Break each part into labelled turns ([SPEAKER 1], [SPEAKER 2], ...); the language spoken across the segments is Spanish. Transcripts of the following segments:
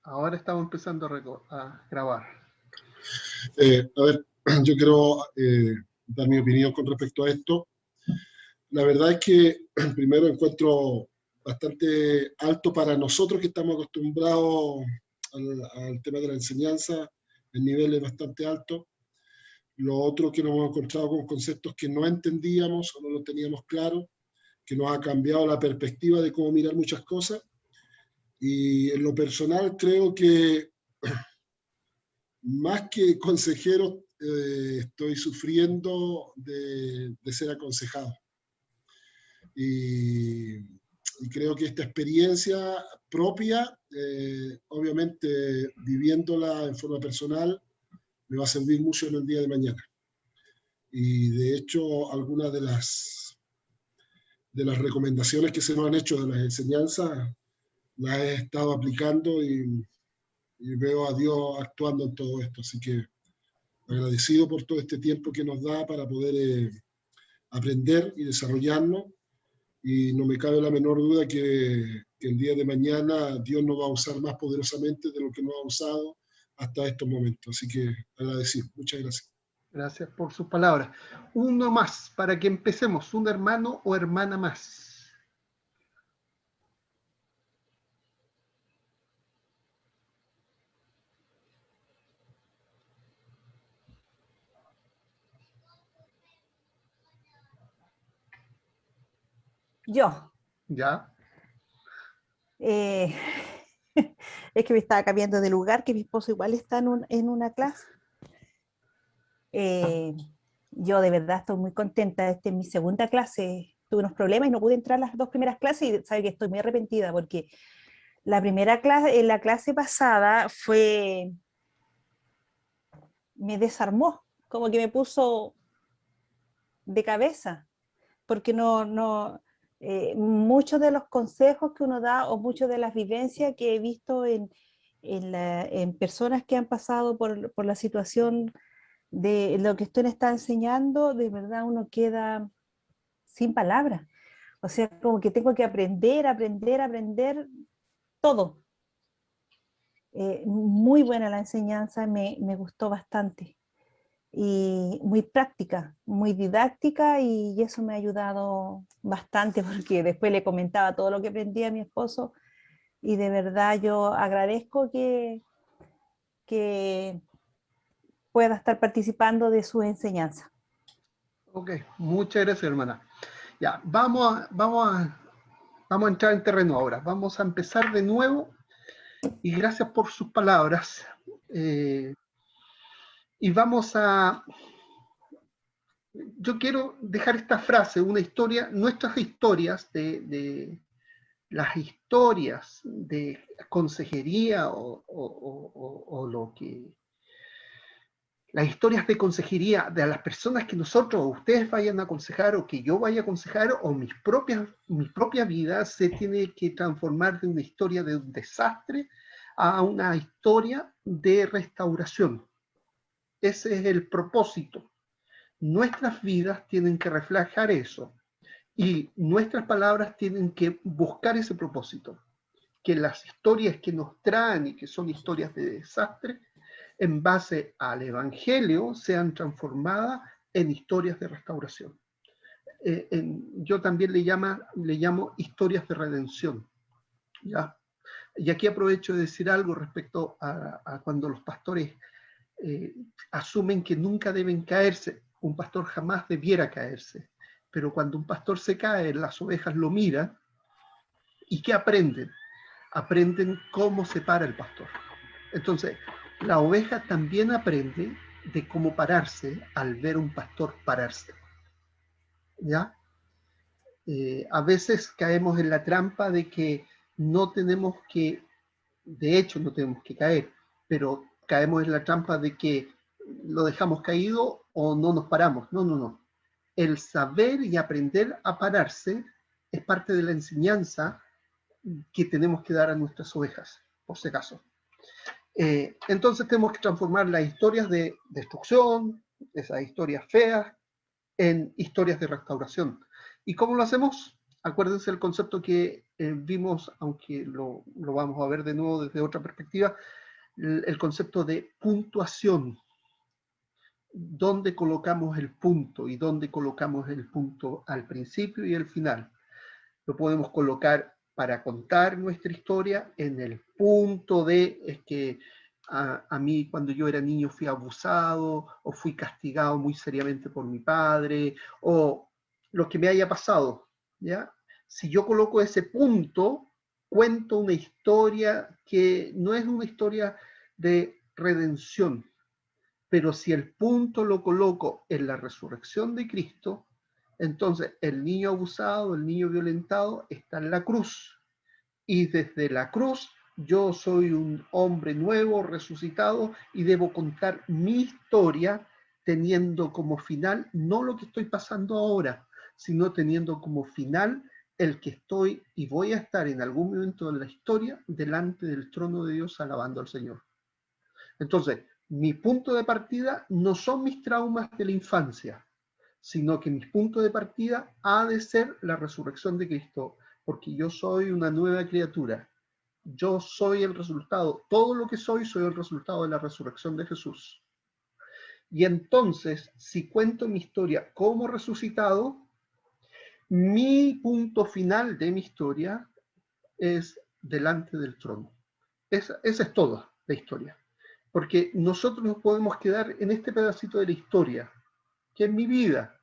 [SPEAKER 1] Ahora estamos empezando a grabar.
[SPEAKER 2] A ver, yo quiero dar mi opinión con respecto a esto. La verdad es que primero encuentro bastante alto para nosotros que estamos acostumbrados al tema de la enseñanza, el nivel es bastante alto. Lo otro que nos hemos encontrado con conceptos que no entendíamos o no los teníamos claros, que nos ha cambiado la perspectiva de cómo mirar muchas cosas. Y en lo personal creo que más que consejero, estoy sufriendo de ser aconsejado. Y creo que esta experiencia propia, obviamente viviéndola en forma personal, me va a servir mucho en el día de mañana. Y de hecho, algunas de las recomendaciones que se nos han hecho de las enseñanzas, las he estado aplicando y veo a Dios actuando en todo esto. Así que agradecido por todo este tiempo que nos da para poder aprender y desarrollarnos. Y no me cabe la menor duda que el día de mañana Dios nos va a usar más poderosamente de lo que nos ha usado hasta estos momentos. Así que agradecido. Muchas gracias.
[SPEAKER 1] Gracias por sus palabras. Uno más, para que empecemos. Un hermano o hermana más.
[SPEAKER 3] Yo.
[SPEAKER 1] ¿Ya?
[SPEAKER 3] Es que me estaba cambiando de lugar, que mi esposo igual está en una clase. Yo de verdad estoy muy contenta. Esta es mi segunda clase. Tuve unos problemas y no pude entrar a las dos primeras clases y sabe que estoy muy arrepentida porque la primera clase, la clase pasada me desarmó, como que me puso de cabeza, porque muchos de los consejos que uno da o muchas de las vivencias que he visto en personas que han pasado por la situación de lo que usted está enseñando, de verdad uno queda sin palabras. O sea, como que tengo que aprender todo. Muy buena la enseñanza, me gustó bastante. Y muy práctica, muy didáctica, y eso me ha ayudado bastante porque después le comentaba todo lo que aprendí a mi esposo y de verdad yo agradezco que pueda estar participando de su enseñanza.
[SPEAKER 1] Ok, muchas gracias, hermana. Ya, vamos a entrar en terreno ahora. Vamos a empezar de nuevo y gracias por sus palabras. Y yo quiero dejar esta frase, una historia, nuestras historias las historias de consejería o lo que las historias de consejería de las personas que nosotros o ustedes vayan a aconsejar o que yo vaya a aconsejar o mi propia vida se tiene que transformar de una historia de un desastre a una historia de restauración. Ese es el propósito. Nuestras vidas tienen que reflejar eso y nuestras palabras tienen que buscar ese propósito. Que las historias que nos traen y que son historias de desastre, en base al Evangelio, sean transformadas en historias de restauración. Yo también le llamo historias de redención. ¿Ya? Y aquí aprovecho de decir algo respecto a cuando los pastores asumen que nunca deben caerse. Un pastor jamás debiera caerse. Pero cuando un pastor se cae, las ovejas lo miran. ¿Y qué aprenden? Aprenden cómo se para el pastor. Entonces, la oveja también aprende de cómo pararse al ver un pastor pararse. ¿Ya? A veces caemos en la trampa de que no tenemos que, de hecho no tenemos que caer, pero caemos en la trampa de que lo dejamos caído o no nos paramos. No, no, no. El saber y aprender a pararse es parte de la enseñanza que tenemos que dar a nuestras ovejas, por si acaso. Entonces tenemos que transformar las historias de destrucción, esas historias feas, en historias de restauración. ¿Y cómo lo hacemos? Acuérdense el concepto que vimos, aunque lo vamos a ver de nuevo desde otra perspectiva, el concepto de puntuación. ¿Dónde colocamos el punto y dónde colocamos el punto al principio y al final? Lo podemos colocar para contar nuestra historia en el punto de, es que a mí cuando yo era niño fui abusado o fui castigado muy seriamente por mi padre o lo que me haya pasado, ¿ya? Si yo coloco ese punto, cuento una historia que no es una historia de redención, pero si el punto lo coloco en la resurrección de Cristo, entonces el niño abusado, el niño violentado está en la cruz. Y desde la cruz yo soy un hombre nuevo, resucitado, y debo contar mi historia teniendo como final no lo que estoy pasando ahora, sino teniendo como final el que estoy y voy a estar en algún momento de la historia delante del trono de Dios alabando al Señor. Entonces, mi punto de partida no son mis traumas de la infancia, sino que mi punto de partida ha de ser la resurrección de Cristo, porque yo soy una nueva criatura. Yo soy el resultado, todo lo que soy el resultado de la resurrección de Jesús. Y entonces, si cuento mi historia como resucitado, mi punto final de mi historia es delante del trono. Esa es toda la historia. Porque nosotros nos podemos quedar en este pedacito de la historia, que es mi vida,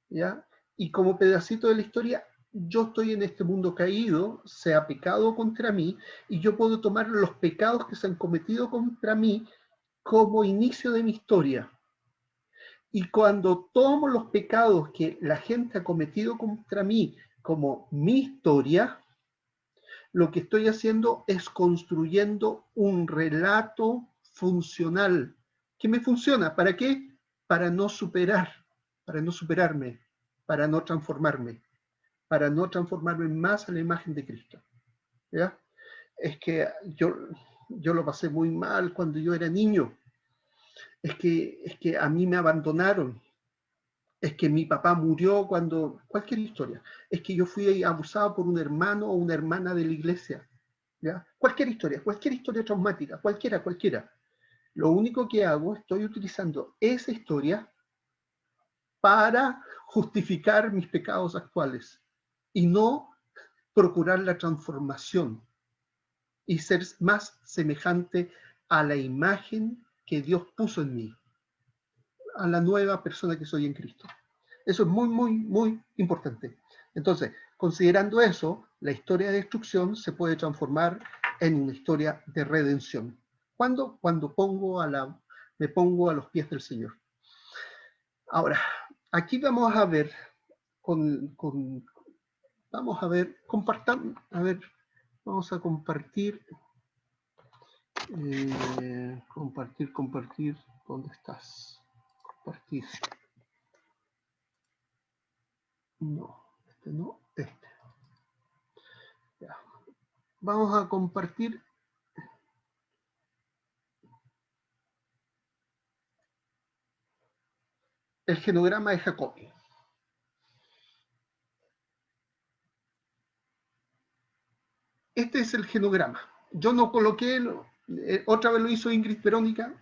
[SPEAKER 1] ¿ya? Y como pedacito de la historia, yo estoy en este mundo caído, se ha pecado contra mí, y yo puedo tomar los pecados que se han cometido contra mí como inicio de mi historia. Y cuando tomo los pecados que la gente ha cometido contra mí como mi historia, lo que estoy haciendo es construyendo un relato funcional. ¿Qué me funciona? ¿Para qué? Para no superarme, para no transformarme más a la imagen de Cristo. ¿Ya? Es que yo lo pasé muy mal cuando yo era niño. Es que a mí me abandonaron. Es que mi papá murió cuando... Cualquier historia. Es que yo fui abusado por un hermano o una hermana de la iglesia. ¿Ya? Cualquier historia traumática, cualquiera. Lo único que hago, estoy utilizando esa historia para justificar mis pecados actuales y no procurar la transformación y ser más semejante a la imagen que Dios puso en mí, a la nueva persona que soy en Cristo. Eso es muy importante. Entonces, considerando eso, la historia de destrucción se puede transformar en una historia de redención. ¿Cuándo? Cuando me pongo a los pies del Señor. Ahora, aquí vamos a ver, vamos a compartir, compartir, ¿dónde estás? Compartir. No, este. Ya. Vamos a compartir el genograma de Jacob. Este es el genograma. Yo no coloqué, otra vez lo hizo Ingrid Verónica,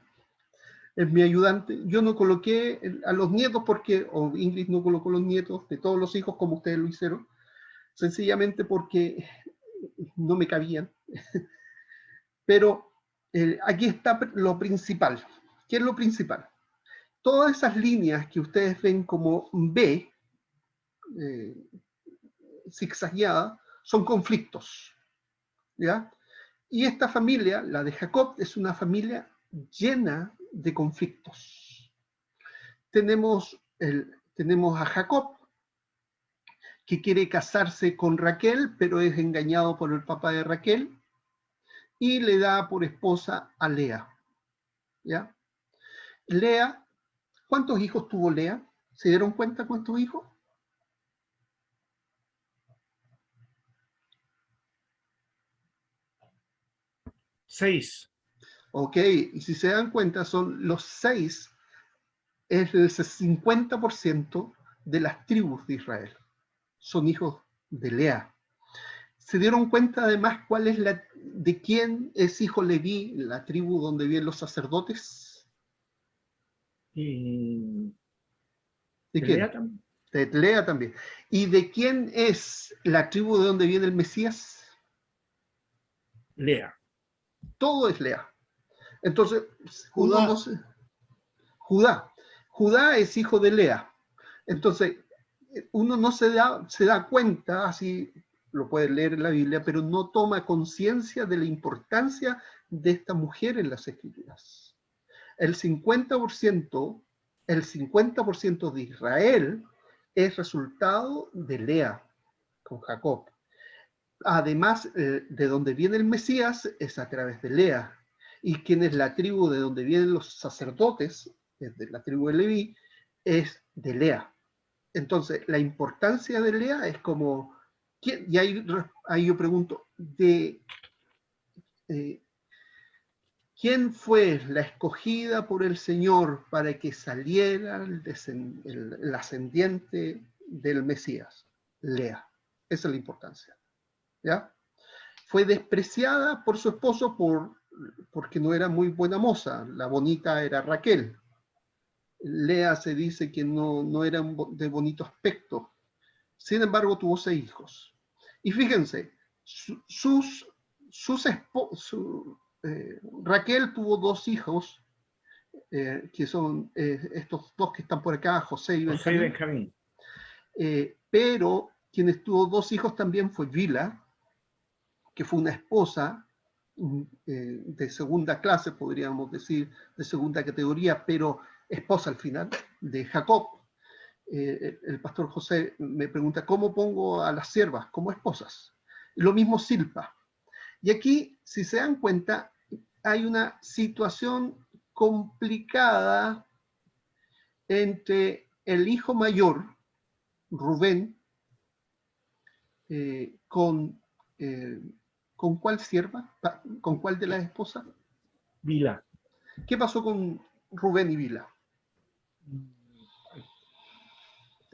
[SPEAKER 1] es mi ayudante. Yo no coloqué a los nietos porque, o Ingrid no colocó los nietos de todos los hijos como ustedes lo hicieron, sencillamente porque no me cabían. Pero aquí está lo principal. ¿Qué es lo principal? Todas esas líneas que ustedes ven como B, zigzagueadas, son conflictos. ¿Ya? Y esta familia, la de Jacob, es una familia llena de conflictos. Tenemos a Jacob, que quiere casarse con Raquel, pero es engañado por el papá de Raquel, y le da por esposa a Lea. ¿Ya? Lea, ¿cuántos hijos tuvo Lea? ¿Se dieron cuenta cuántos hijos?
[SPEAKER 4] Seis.
[SPEAKER 1] Ok, y si se dan cuenta, son los 6, es el 50% de las tribus de Israel. Son hijos de Lea. ¿Se dieron cuenta además de quién es hijo Leví, la tribu donde viven los sacerdotes?
[SPEAKER 4] Y
[SPEAKER 1] ¿De
[SPEAKER 4] de
[SPEAKER 1] quién?
[SPEAKER 4] Lea también.
[SPEAKER 1] De Lea también. ¿Y de quién es la tribu de donde viene el Mesías?
[SPEAKER 4] Lea.
[SPEAKER 1] Todo es Lea. Entonces, uno
[SPEAKER 2] Judá.
[SPEAKER 1] no se... Judá. Judá es hijo de Lea. Entonces, uno no se da cuenta, así lo puede leer en la Biblia, pero no toma conciencia de la importancia de esta mujer en las Escrituras. El 50% de Israel es resultado de Lea con Jacob. Además, de donde viene el Mesías es a través de Lea. Y quien es la tribu de donde vienen los sacerdotes, de la tribu de Leví, es de Lea. Entonces, la importancia de Lea es como, y ahí yo pregunto, ¿quién fue la escogida por el Señor para que saliera el ascendiente del Mesías? Lea. Esa es la importancia. ¿Ya? Fue despreciada por su esposo porque no era muy buena moza. La bonita era Raquel. Lea se dice que no era de bonito aspecto. Sin embargo, tuvo 6 hijos. Y fíjense, Raquel tuvo 2 hijos, que son estos 2 que están por acá, José y
[SPEAKER 4] José y
[SPEAKER 1] Benjamín.
[SPEAKER 4] Benjamín.
[SPEAKER 1] Pero quienes tuvo 2 hijos también fue Bila, que fue una esposa de segunda clase, podríamos decir, de segunda categoría, pero esposa al final, de Jacob. El pastor José me pregunta, ¿cómo pongo a las siervas como esposas? Lo mismo Silpa. Y aquí, si se dan cuenta, hay una situación complicada entre el hijo mayor, Rubén, ¿con cuál sierva? ¿Con cuál de las esposas?
[SPEAKER 4] Vila.
[SPEAKER 1] ¿Qué pasó con Rubén y Bila?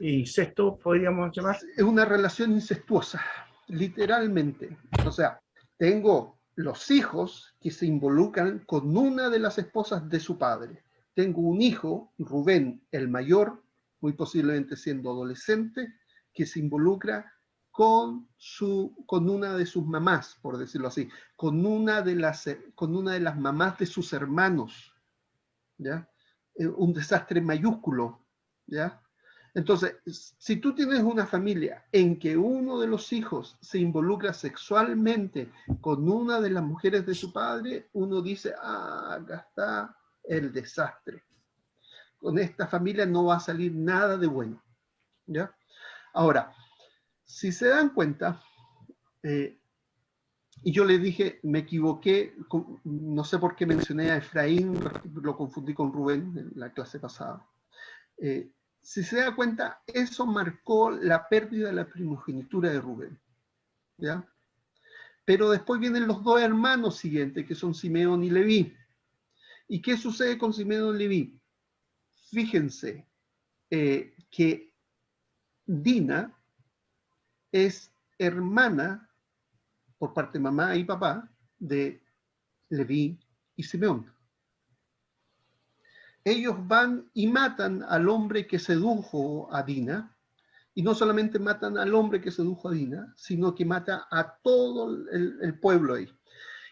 [SPEAKER 4] Y sexto, podríamos llamar.
[SPEAKER 1] Es una relación incestuosa, literalmente. O sea, tengo los hijos que se involucran con una de las esposas de su padre. Tengo un hijo, Rubén, el mayor, muy posiblemente siendo adolescente, que se involucra con una de sus mamás, por decirlo así, con una de las mamás de sus hermanos, ¿ya? Un desastre mayúsculo, ¿ya? Entonces, si tú tienes una familia en que uno de los hijos se involucra sexualmente con una de las mujeres de su padre, uno dice, acá está el desastre. Con esta familia no va a salir nada de bueno, ¿ya? Ahora, si se dan cuenta, y yo les dije, me equivoqué, no sé por qué mencioné a Efraín, lo confundí con Rubén en la clase pasada. Si se da cuenta, eso marcó la pérdida de la primogenitura de Rubén, ¿ya? Pero después vienen los 2 hermanos siguientes, que son Simeón y Leví. ¿Y qué sucede con Simeón y Leví? Fíjense que Dina es hermana, por parte de mamá y papá, de Leví y Simeón. Ellos van y matan al hombre que sedujo a Dina, y no solamente matan al hombre que sedujo a Dina, sino que mata a todo el pueblo ahí.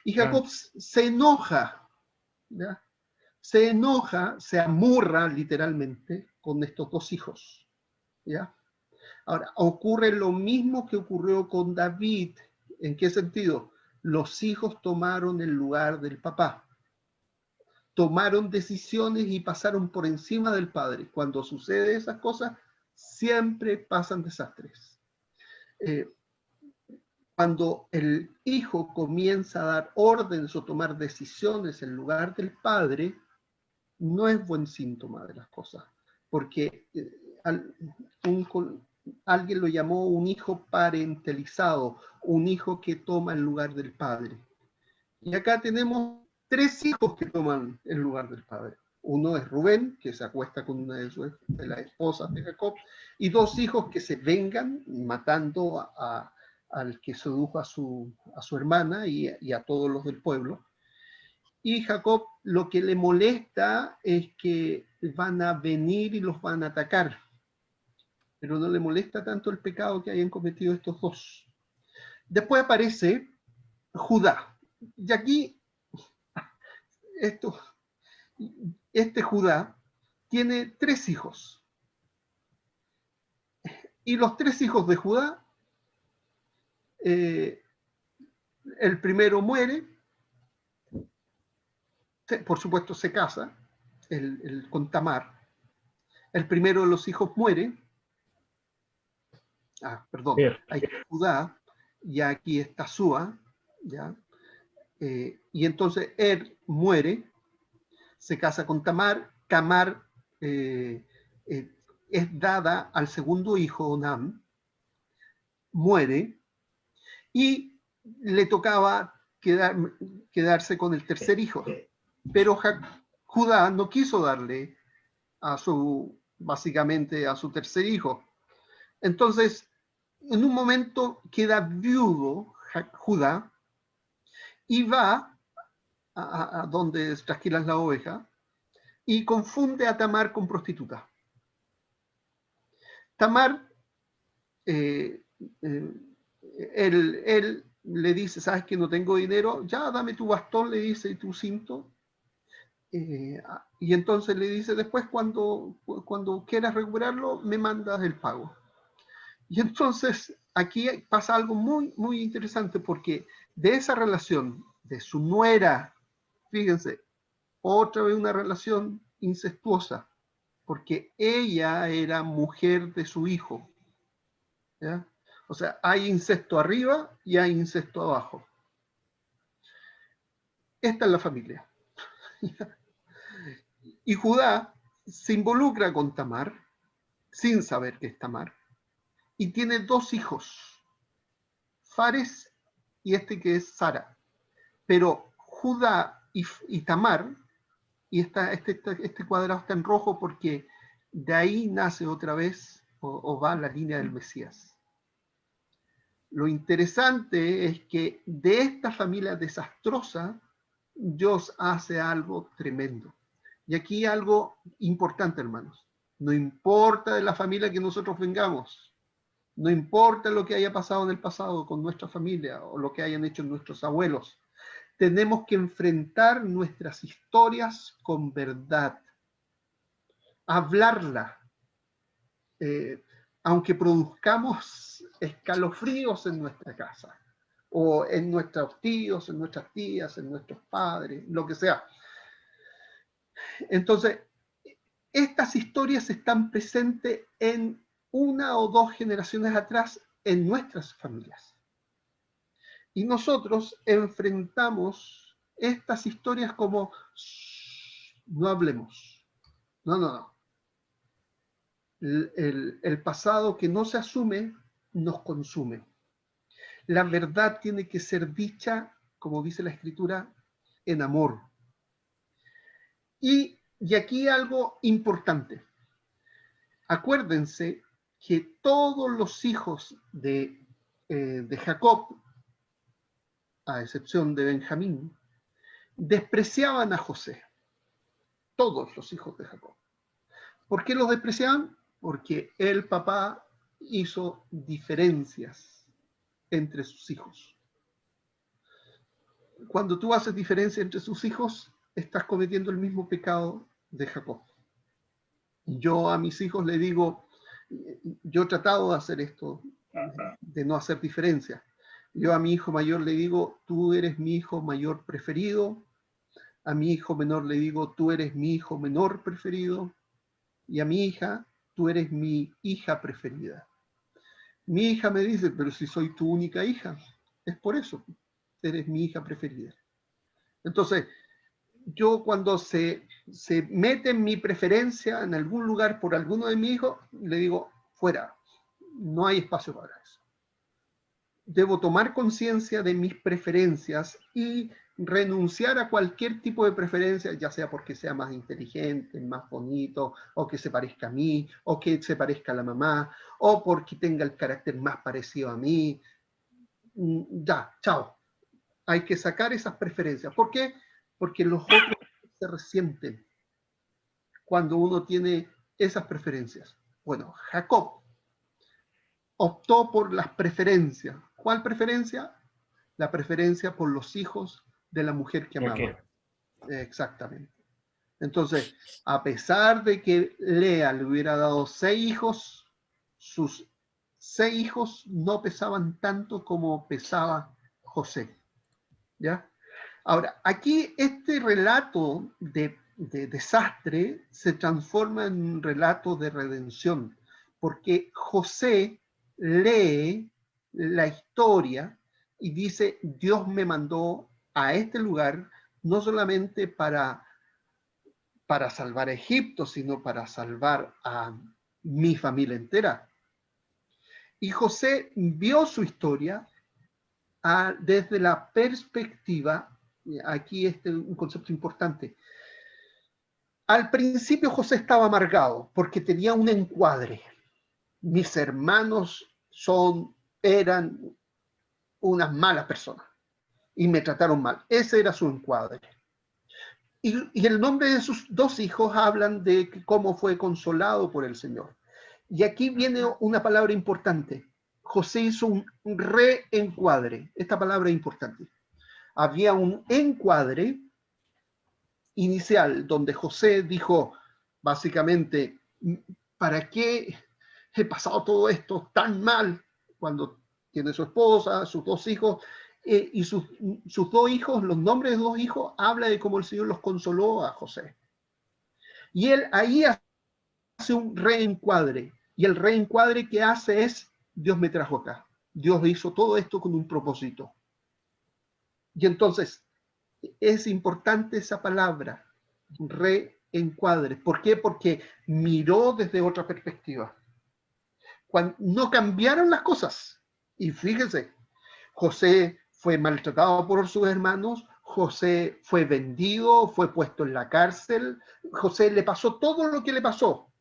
[SPEAKER 1] Y Jacob se enoja, ¿ya? Se enoja, se amurra literalmente con estos 2 hijos, ¿ya? Ahora, ocurre lo mismo que ocurrió con David. ¿En qué sentido? Los hijos tomaron el lugar del papá. Tomaron decisiones y pasaron por encima del padre. Cuando sucede esas cosas, siempre pasan desastres. Cuando el hijo comienza a dar órdenes o tomar decisiones en lugar del padre, no es buen síntoma de las cosas, porque alguien lo llamó un hijo parentalizado, un hijo que toma el lugar del padre. Y acá tenemos 3 hijos que toman el lugar del padre. Uno es Rubén, que se acuesta con una de las esposas de Jacob, y 2 hijos que se vengan matando a al que sedujo a su hermana y a todos los del pueblo. Y Jacob lo que le molesta es que van a venir y los van a atacar, pero no le molesta tanto el pecado que hayan cometido estos dos. Después aparece Judá, y aquí este Judá tiene 3 hijos, y los 3 hijos de Judá, el primero muere, por supuesto se casa con Tamar. El primero de los hijos muere. Perdón, hay Judá, y aquí está Súa, ¿ya? Y entonces muere, se casa con Tamar. Tamar es dada al segundo hijo, Onam, muere, y le tocaba quedarse con el tercer hijo. Pero Judá no quiso darle básicamente a su tercer hijo. Entonces, en un momento queda viudo Judá y va a donde trasquilan la oveja y confunde a Tamar con prostituta. Tamar, él le dice, ¿sabes que no tengo dinero? Ya, dame tu bastón, le dice, y tu cinto. Y entonces le dice, después cuando quieras recuperarlo, me mandas el pago. Y entonces aquí pasa algo muy, muy interesante, porque de esa relación de su nuera, fíjense, otra vez una relación incestuosa, porque ella era mujer de su hijo, ¿ya? O sea, hay incesto arriba y hay incesto abajo. Esta es la familia. Y Judá se involucra con Tamar, sin saber que es Tamar, y tiene 2 hijos, Fares y este que es Sara. Pero Judá y Tamar, y este cuadrado está en rojo porque de ahí nace otra vez o va la línea del Mesías. Lo interesante es que de esta familia desastrosa, Dios hace algo tremendo. Y aquí algo importante, hermanos. No importa de la familia que nosotros vengamos, no importa lo que haya pasado en el pasado con nuestra familia o lo que hayan hecho nuestros abuelos, tenemos que enfrentar nuestras historias con verdad, hablarla, aunque produzcamos escalofríos en nuestra casa, o en nuestros tíos, en nuestras tías, en nuestros padres, lo que sea. Entonces, estas historias están presentes en 1 o 2 generaciones atrás en nuestras familias. Y nosotros enfrentamos estas historias como, no hablemos. No. El pasado que no se asume nos consume. La verdad tiene que ser dicha, como dice la Escritura, en amor. Y aquí algo importante. Acuérdense que todos los hijos de Jacob, a excepción de Benjamín, despreciaban a José. Todos los hijos de Jacob. ¿Por qué los despreciaban? Porque el papá hizo diferencias entre sus hijos. Cuando tú haces diferencia entre sus hijos, estás cometiendo el mismo pecado de Jacob. Yo a mis hijos le digo, yo he tratado de hacer esto, de no hacer diferencia. Yo a mi hijo mayor le digo, tú eres mi hijo mayor preferido. A mi hijo menor le digo, tú eres mi hijo menor preferido. Y a mi hija, tú eres mi hija preferida. Mi hija me dice, pero si soy tu única hija, es por eso, eres mi hija preferida. Entonces, yo cuando se mete en mi preferencia en algún lugar por alguno de mis hijos, le digo, fuera, no hay espacio para eso. Debo tomar conciencia de mis preferencias y renunciar a cualquier tipo de preferencia, ya sea porque sea más inteligente, más bonito, o que se parezca a mí, o que se parezca a la mamá, o porque tenga el carácter más parecido a mí. ya, chao. Hay que sacar esas preferencias. ¿Por qué? Porque los otros se resienten cuando uno tiene esas preferencias. Bueno, Jacob optó por las preferencias. ¿Cuál preferencia? La preferencia por los hijos de la mujer que amaba. Exactamente. Entonces, a pesar de que Lea le hubiera dado 6 hijos, sus 6 hijos no pesaban tanto como pesaba José. ¿Ya? Ahora, aquí este relato de desastre se transforma en un relato de redención, porque José lee la historia y dice, Dios me mandó a este lugar no solamente para salvar a Egipto, sino para salvar a mi familia entera. Y José vio su historia desde la perspectiva, aquí un concepto importante. Al principio José estaba amargado porque tenía un encuadre. Mis hermanos eran unas malas personas y me trataron mal. Ese era su encuadre. Y el nombre de sus 2 hijos hablan de cómo fue consolado por el Señor. Y aquí viene una palabra importante. José hizo un reencuadre. Esta palabra es importante. Había un encuadre inicial donde José dijo, básicamente, ¿para qué he pasado todo esto tan mal cuando tiene su esposa, sus 2 hijos? Y sus 2 hijos, los nombres de 2 hijos, habla de cómo el Señor los consoló a José. Y él ahí hace un reencuadre. Y el reencuadre que hace es, Dios me trajo acá. Dios hizo todo esto con un propósito. Y entonces, es importante esa palabra, reencuadre. ¿Por qué? Porque miró desde otra perspectiva. No cambiaron las cosas. Y fíjense, José fue maltratado por sus hermanos, José fue vendido, fue puesto en la cárcel, José le pasó todo lo que le pasó.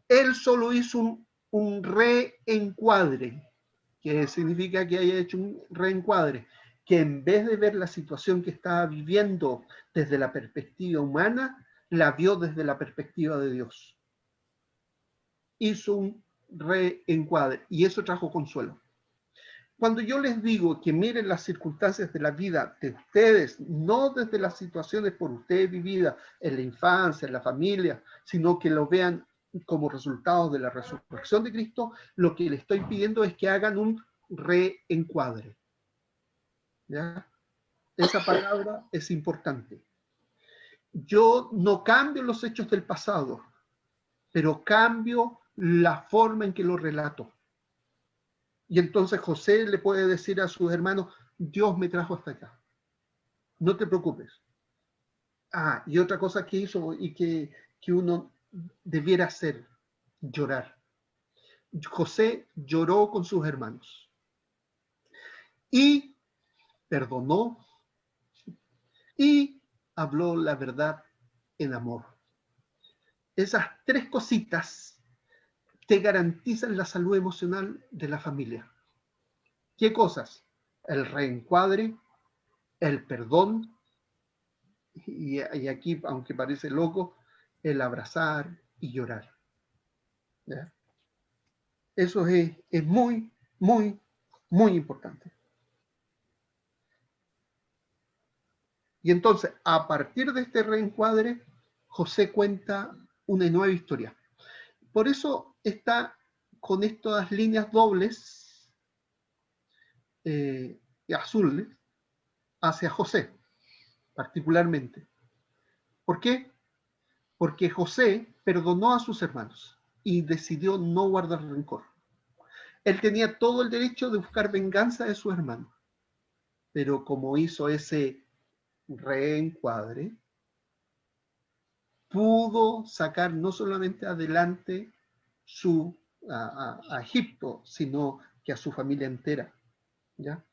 [SPEAKER 1] Él solo hizo un reencuadre, que significa que haya hecho un reencuadre, que en vez de ver la situación que estaba viviendo desde la perspectiva humana, la vio desde la perspectiva de Dios. Hizo un reencuadre y eso trajo consuelo. Cuando yo les digo que miren las circunstancias de la vida de ustedes, no desde las situaciones por ustedes vividas en la infancia, en la familia, sino que lo vean como resultado de la resurrección de Cristo, lo que les estoy pidiendo es que hagan un reencuadre. ¿Ya? Esa palabra es importante. Yo no cambio los hechos del pasado, pero cambio la forma en que lo relato. Y entonces José le puede decir a sus hermanos, Dios me trajo hasta acá. No te preocupes. Y otra cosa que hizo y que uno debiera hacer, llorar. José lloró con sus hermanos. Y perdonó y habló la verdad en amor. Esas 3 cositas te garantizan la salud emocional de la familia. ¿Qué cosas? El reencuadre, el perdón, y aquí, aunque parece loco, el abrazar y llorar. ¿Ya? Eso es muy, muy, muy importante. Y entonces, a partir de este reencuadre, José cuenta una nueva historia. Por eso está con estas líneas dobles azules hacia José, particularmente. ¿Por qué? Porque José perdonó a sus hermanos y decidió no guardar rencor. Él tenía todo el derecho de buscar venganza de sus hermanos, pero como hizo ese reencuadre, pudo sacar no solamente adelante a Egipto, sino que a su familia entera. ¿Ya?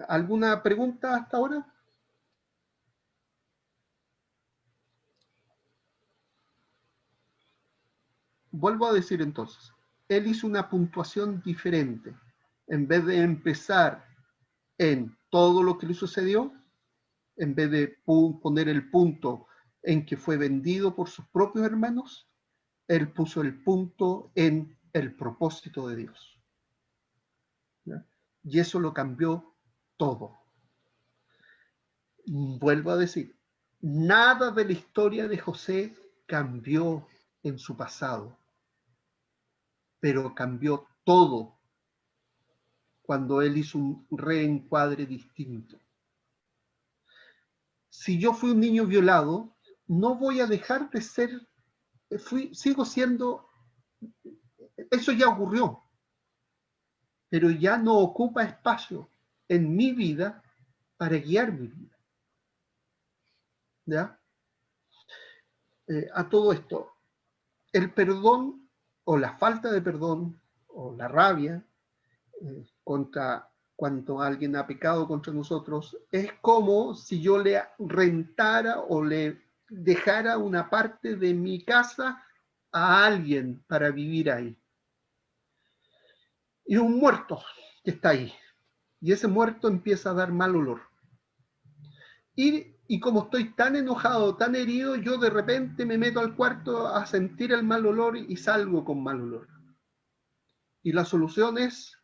[SPEAKER 1] ¿Alguna pregunta hasta ahora? Vuelvo a decir entonces, él hizo una puntuación diferente. En vez de empezar en todo lo que le sucedió, en vez de poner el punto en que fue vendido por sus propios hermanos, él puso el punto en el propósito de Dios. ¿Ya? Y eso lo cambió todo. Vuelvo a decir, nada de la historia de José cambió en su pasado, pero cambió todo cuando él hizo un reencuadre distinto. Si yo fui un niño violado, no voy a dejar de ser, sigo siendo, eso ya ocurrió, pero ya no ocupa espacio en mi vida para guiar mi vida. ¿Ya? A todo esto, el perdón o la falta de perdón o la rabia contra cuando alguien ha pecado contra nosotros, es como si yo le rentara o le dejara una parte de mi casa a alguien para vivir ahí. Y un muerto que está ahí. Y ese muerto empieza a dar mal olor. Y como estoy tan enojado, tan herido, yo de repente me meto al cuarto a sentir el mal olor y salgo con mal olor. Y la solución es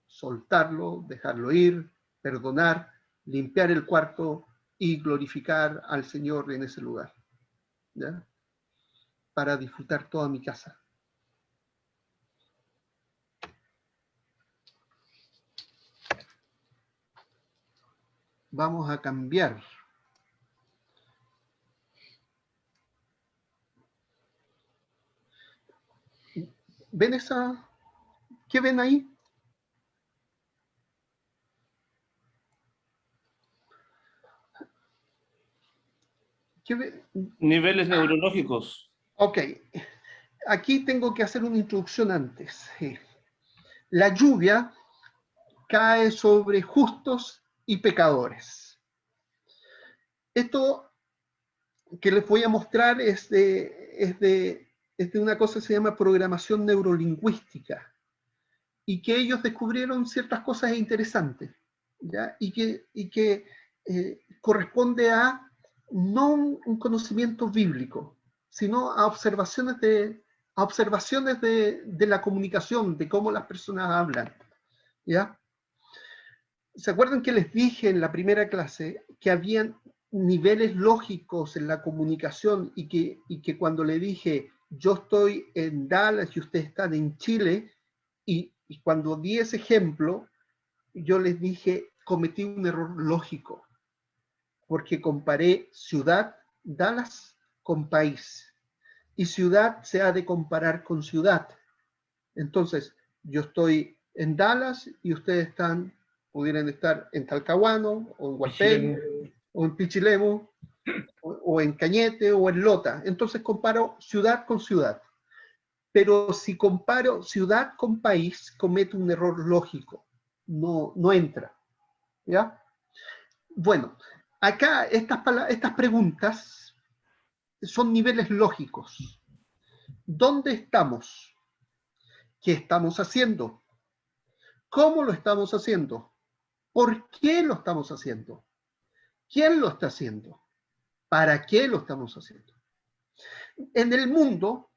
[SPEAKER 1] soltarlo, dejarlo ir, perdonar, limpiar el cuarto y glorificar al Señor en ese lugar, ¿ya? Para disfrutar toda mi casa. Vamos a cambiar. ¿Ven esa? ¿Qué ven ahí? ¿Qué ven?
[SPEAKER 5] Niveles neurológicos.
[SPEAKER 1] Ok, aquí tengo que hacer una introducción antes. La lluvia cae sobre justos y pecadores. Esto que les voy a mostrar es de una cosa que se llama programación neurolingüística, y que ellos descubrieron ciertas cosas interesantes, ¿ya? Y que corresponde a no un conocimiento bíblico, sino a observaciones de la comunicación, de cómo las personas hablan, ¿ya? ¿Se acuerdan que les dije en la primera clase que habían niveles lógicos en la comunicación y que cuando le dije yo estoy en Dallas y ustedes están en Chile, y cuando di ese ejemplo, yo les dije cometí un error lógico, porque comparé ciudad, Dallas, con país, y ciudad se ha de comparar con ciudad. Entonces, yo estoy en Dallas y ustedes pudieran estar en Talcahuano, o en Hualpén, o en Pichilemu, o en Cañete, o en Lota. Entonces comparo ciudad con ciudad. Pero si comparo ciudad con país, cometo un error lógico. No entra. ¿Ya? Bueno, acá estas preguntas son niveles lógicos. ¿Dónde estamos? ¿Qué estamos haciendo? ¿Cómo lo estamos haciendo? ¿Por qué lo estamos haciendo? ¿Quién lo está haciendo? ¿Para qué lo estamos haciendo? En el mundo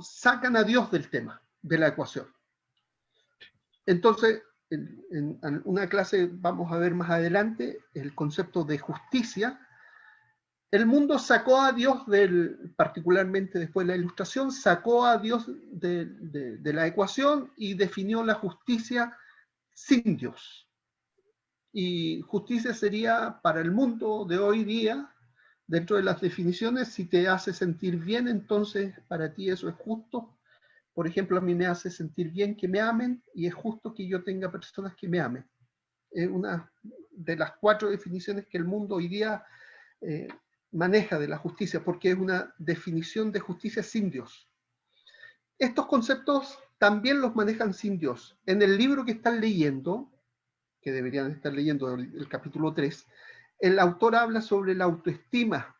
[SPEAKER 1] sacan a Dios del tema, de la ecuación. Entonces, en una clase vamos a ver más adelante el concepto de justicia. El mundo sacó a Dios particularmente después de la Ilustración, sacó a Dios de la ecuación y definió la justicia sin Dios. Y justicia sería para el mundo de hoy día, dentro de las definiciones, si te hace sentir bien, entonces para ti eso es justo. Por ejemplo, a mí me hace sentir bien que me amen y es justo que yo tenga personas que me amen. Es una de las 4 definiciones que el mundo hoy día maneja de la justicia, porque es una definición de justicia sin Dios. Estos conceptos también los manejan sin Dios. En el libro que están leyendo, que deberían estar leyendo el capítulo 3, el autor habla sobre la autoestima,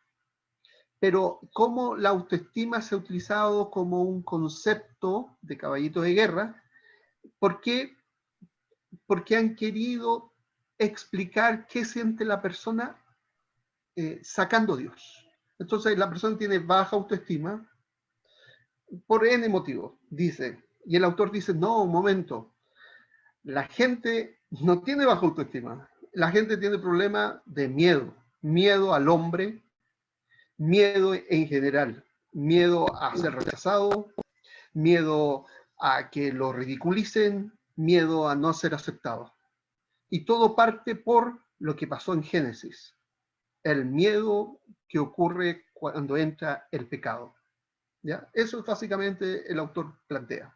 [SPEAKER 1] pero cómo la autoestima se ha utilizado como un concepto de caballito de guerra ¿Por qué? Porque han querido explicar qué siente la persona sacando a Dios. Entonces la persona tiene baja autoestima por N motivo, dice. Y el autor dice, no, un momento, la gente no tiene baja autoestima. La gente tiene problema de miedo. Miedo al hombre, miedo en general. Miedo a ser rechazado, miedo a que lo ridiculicen, miedo a no ser aceptado. Y todo parte por lo que pasó en Génesis. El miedo que ocurre cuando entra el pecado. ¿Ya? Eso es básicamente el autor plantea.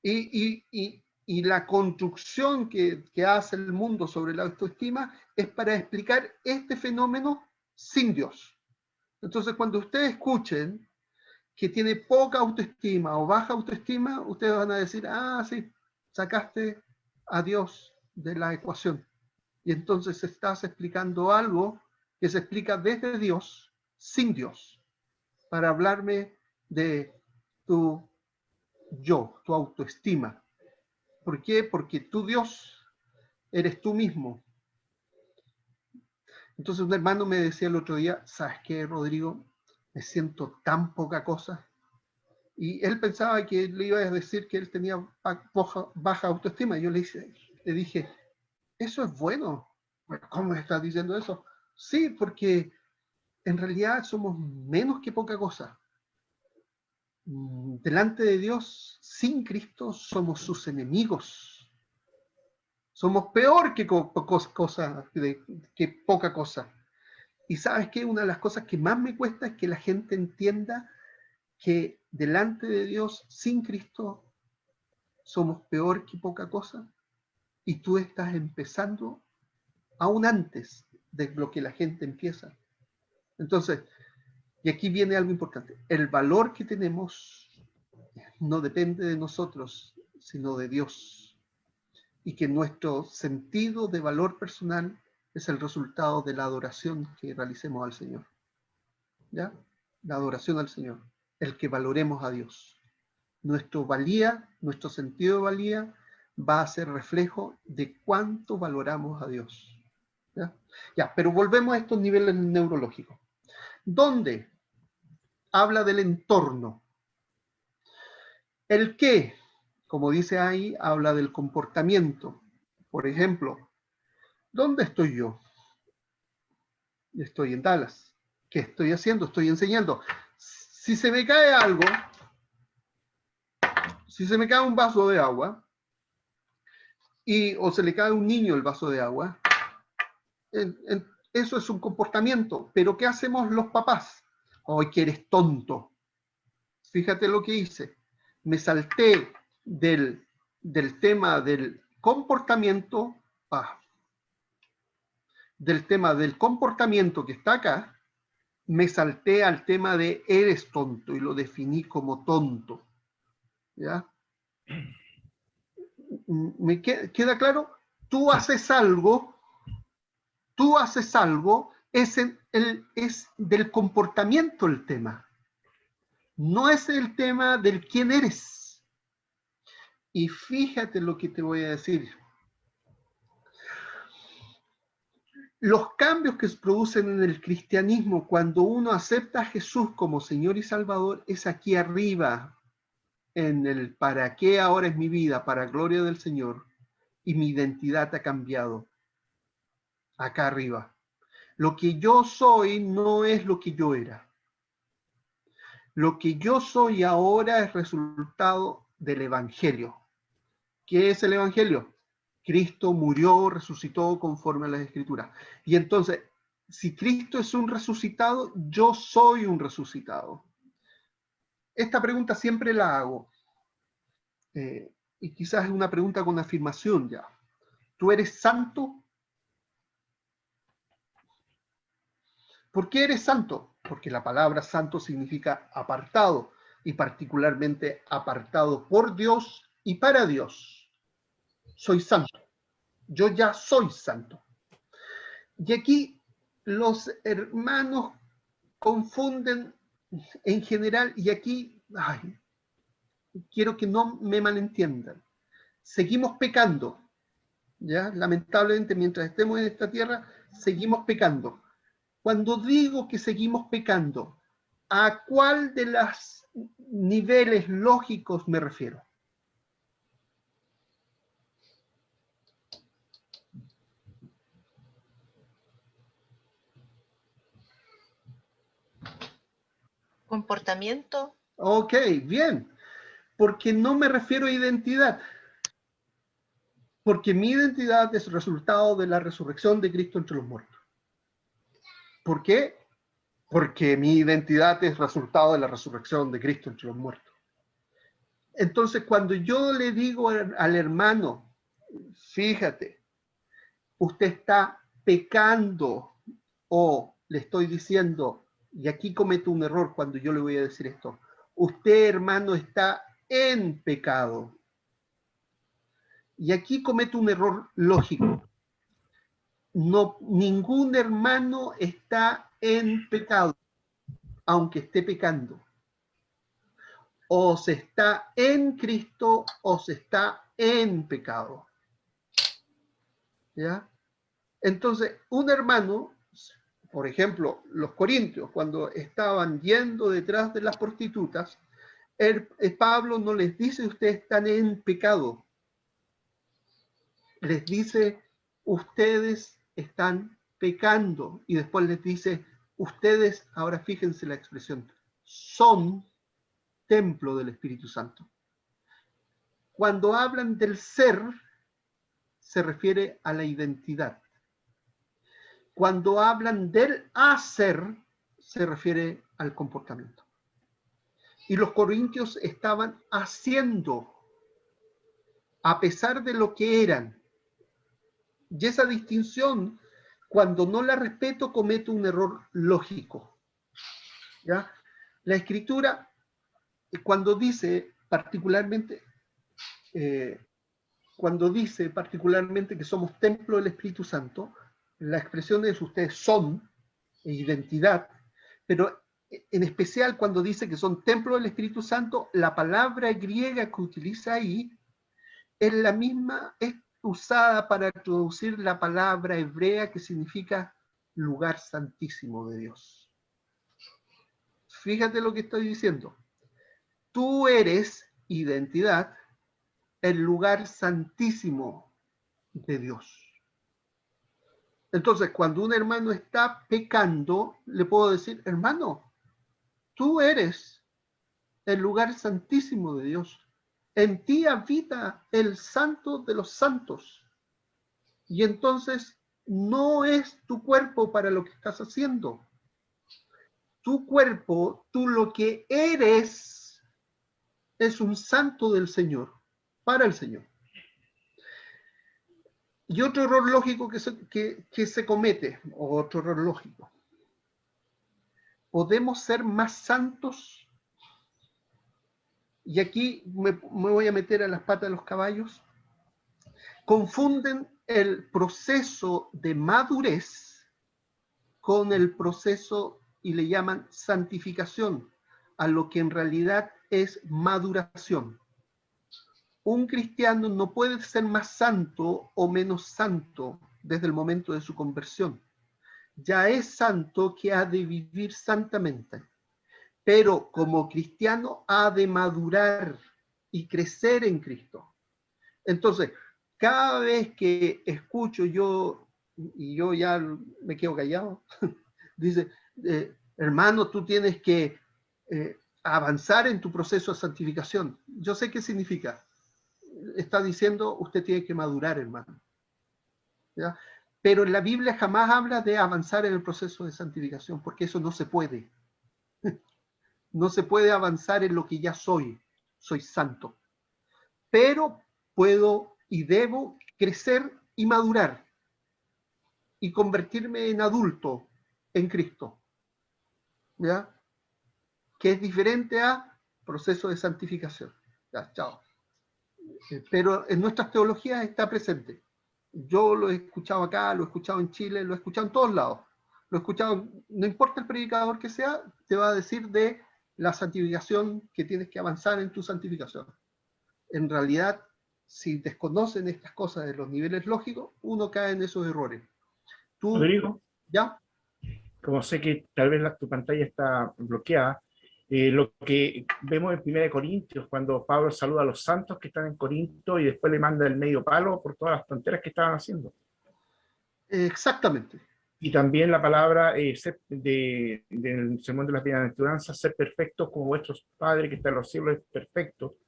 [SPEAKER 1] Y la construcción que hace el mundo sobre la autoestima es para explicar este fenómeno sin Dios. Entonces, cuando ustedes escuchen que tiene poca autoestima o baja autoestima, ustedes van a decir, ah, sí, sacaste a Dios de la ecuación. Y entonces estás explicando algo que se explica desde Dios, sin Dios, para hablarme de tu yo, tu autoestima. ¿Por qué? Porque tu Dios eres tú mismo. Entonces un hermano me decía el otro día, ¿sabes qué, Rodrigo? Me siento tan poca cosa. Y él pensaba que le iba a decir que él tenía baja autoestima. Y yo le dije, eso es bueno. ¿Cómo me estás diciendo eso? Sí, porque en realidad somos menos que poca cosa. Delante de Dios, sin Cristo, somos sus enemigos. Somos peor que poca cosa. Y ¿sabes qué? Una de las cosas que más me cuesta es que la gente entienda que delante de Dios, sin Cristo, somos peor que poca cosa. Y tú estás empezando aún antes de lo que la gente empieza. Entonces, y aquí viene algo importante. El valor que tenemos no depende de nosotros, sino de Dios. Y que nuestro sentido de valor personal es el resultado de la adoración que realicemos al Señor. ¿Ya? La adoración al Señor. El que valoremos a Dios. Nuestro valía, nuestro sentido de valía va a ser reflejo de cuánto valoramos a Dios. ¿Ya? Ya, pero volvemos a estos niveles neurológicos. ¿Dónde? Habla del entorno. El qué, como dice ahí, habla del comportamiento. Por ejemplo, ¿dónde estoy yo? Estoy en Dallas. ¿Qué estoy haciendo? Estoy enseñando. Si se me cae algo, si se me cae un vaso de agua, o se le cae a un niño el vaso de agua, eso es un comportamiento. Pero ¿qué hacemos los papás? ¡Ay, que eres tonto! Fíjate lo que hice. Me salté del tema del comportamiento, del tema del comportamiento que está acá, me salté al tema de eres tonto y lo definí como tonto. ¿Ya? ¿Me queda claro? Tú haces algo, es del comportamiento el tema. No es el tema del quién eres. Y fíjate lo que te voy a decir. Los cambios que se producen en el cristianismo cuando uno acepta a Jesús como Señor y Salvador es aquí arriba, en el para qué ahora es mi vida, para gloria del Señor, y mi identidad ha cambiado. Acá arriba. Lo que yo soy no es lo que yo era. Lo que yo soy ahora es resultado del Evangelio. ¿Qué es el Evangelio? Cristo murió, resucitó conforme a las Escrituras. Y entonces, si Cristo es un resucitado, yo soy un resucitado. Esta pregunta siempre la hago. Y quizás es una pregunta con afirmación ya. ¿Tú eres santo? ¿Por qué eres santo? Porque la palabra santo significa apartado, y particularmente apartado por Dios y para Dios. Soy santo. Yo ya soy santo. Y aquí los hermanos confunden en general, y aquí quiero que no me malentiendan. seguimos pecando. ¿Ya? Lamentablemente, mientras estemos en esta tierra, seguimos pecando. Cuando digo que seguimos pecando, ¿a cuál de los niveles lógicos me refiero?
[SPEAKER 6] Comportamiento.
[SPEAKER 1] Ok, bien. Porque no me refiero a identidad. Porque mi identidad es resultado de la resurrección de Cristo entre los muertos. ¿Por qué? Porque mi identidad es resultado de la resurrección de Cristo entre los muertos. Entonces, cuando yo le digo al hermano, fíjate, usted está pecando, o le estoy diciendo, y aquí cometo un error cuando yo le voy a decir esto, usted, hermano, está en pecado. Y aquí cometo un error lógico. No, ningún hermano está en pecado, aunque esté pecando. O se está en Cristo o se está en pecado. ¿Ya? Entonces, un hermano, por ejemplo, los corintios, cuando estaban yendo detrás de las prostitutas, Pablo no les dice ustedes están en pecado. Les dice ustedes están pecando. Y después les dice ustedes, ahora fíjense la expresión, son templo del Espíritu Santo. Cuando hablan del ser, se refiere a la identidad. Cuando hablan del hacer, se refiere al comportamiento. Y los corintios estaban haciendo, a pesar de lo que eran. Y esa distinción, cuando no la respeto, cometo un error lógico. ¿Ya? La Escritura, cuando dice particularmente que somos templo del Espíritu Santo, la expresión de ustedes son, identidad, pero en especial cuando dice que son templo del Espíritu Santo, la palabra griega que utiliza ahí es la misma, es usada para traducir la palabra hebrea que significa lugar santísimo de Dios. Fíjate lo que estoy diciendo. Tú eres, identidad, el lugar santísimo de Dios. Entonces, cuando un hermano está pecando, le puedo decir, hermano, tú eres el lugar santísimo de Dios. En ti habita el santo de los santos. Y entonces no es tu cuerpo para lo que estás haciendo. Tu cuerpo, tú lo que eres, es un santo del Señor, para el Señor. Y otro error lógico que se comete, otro error lógico. ¿Podemos ser más santos? Y aquí me voy a meter a las patas de los caballos. Confunden el proceso de madurez con el proceso, y le llaman santificación, a lo que en realidad es maduración. Un cristiano no puede ser más santo o menos santo desde el momento de su conversión. Ya es santo que ha de vivir santamente, pero como cristiano ha de madurar y crecer en Cristo. Entonces, cada vez que escucho y yo ya me quedo callado, dice, hermano, tú tienes que avanzar en tu proceso de santificación. Yo sé qué significa. Está diciendo, usted tiene que madurar, hermano. ¿Ya? Pero en la Biblia jamás habla de avanzar en el proceso de santificación, porque eso no se puede. No se puede avanzar en lo que ya soy santo. Pero puedo y debo crecer y madurar y convertirme en adulto en Cristo. ¿Ya? Que es diferente a proceso de santificación. Ya, chao. Pero en nuestras teologías está presente. Yo lo he escuchado acá, lo he escuchado en Chile, lo he escuchado en todos lados. Lo he escuchado, no importa el predicador que sea, te va a decir de la santificación, que tienes que avanzar en tu santificación. En realidad, si desconocen estas cosas de los niveles lógicos, uno cae en esos errores. ¿Tú,
[SPEAKER 4] Rodrigo,
[SPEAKER 1] ya?
[SPEAKER 4] como sé que tal vez tu pantalla está bloqueada, lo que vemos en 1 Corintios, cuando Pablo saluda a los santos que están en Corinto y después le manda el medio palo por todas las tonteras que estaban haciendo.
[SPEAKER 1] Exactamente.
[SPEAKER 4] Y también la palabra del sermón de las bienaventuranzas, ser perfecto como vuestro Padre que está en los cielos es perfecto,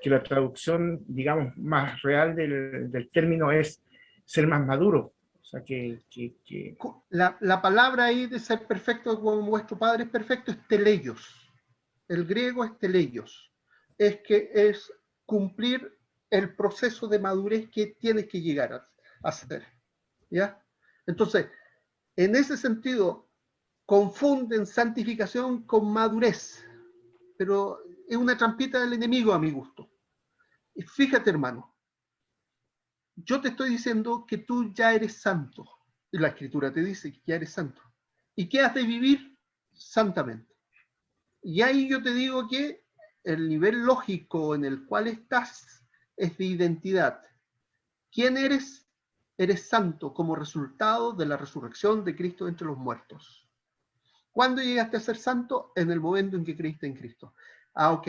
[SPEAKER 4] que la traducción, digamos, más real del término es ser más maduro. O sea,
[SPEAKER 1] La palabra ahí de ser perfecto como vuestro Padre es perfecto es teleios. El griego es teleios. Es que es cumplir el proceso de madurez que tienes que llegar a hacer. ¿Ya? Entonces, en ese sentido, confunden santificación con madurez, pero es una trampita del enemigo a mi gusto. Y fíjate, hermano, yo te estoy diciendo que tú ya eres santo, y la Escritura te dice que ya eres santo, y que has de vivir santamente. Y ahí yo te digo que el nivel lógico en el cual estás es de identidad. ¿Quién eres? Eres santo como resultado de la resurrección de Cristo entre los muertos. ¿Cuándo llegaste a ser santo? En el momento en que creíste en Cristo. Ok.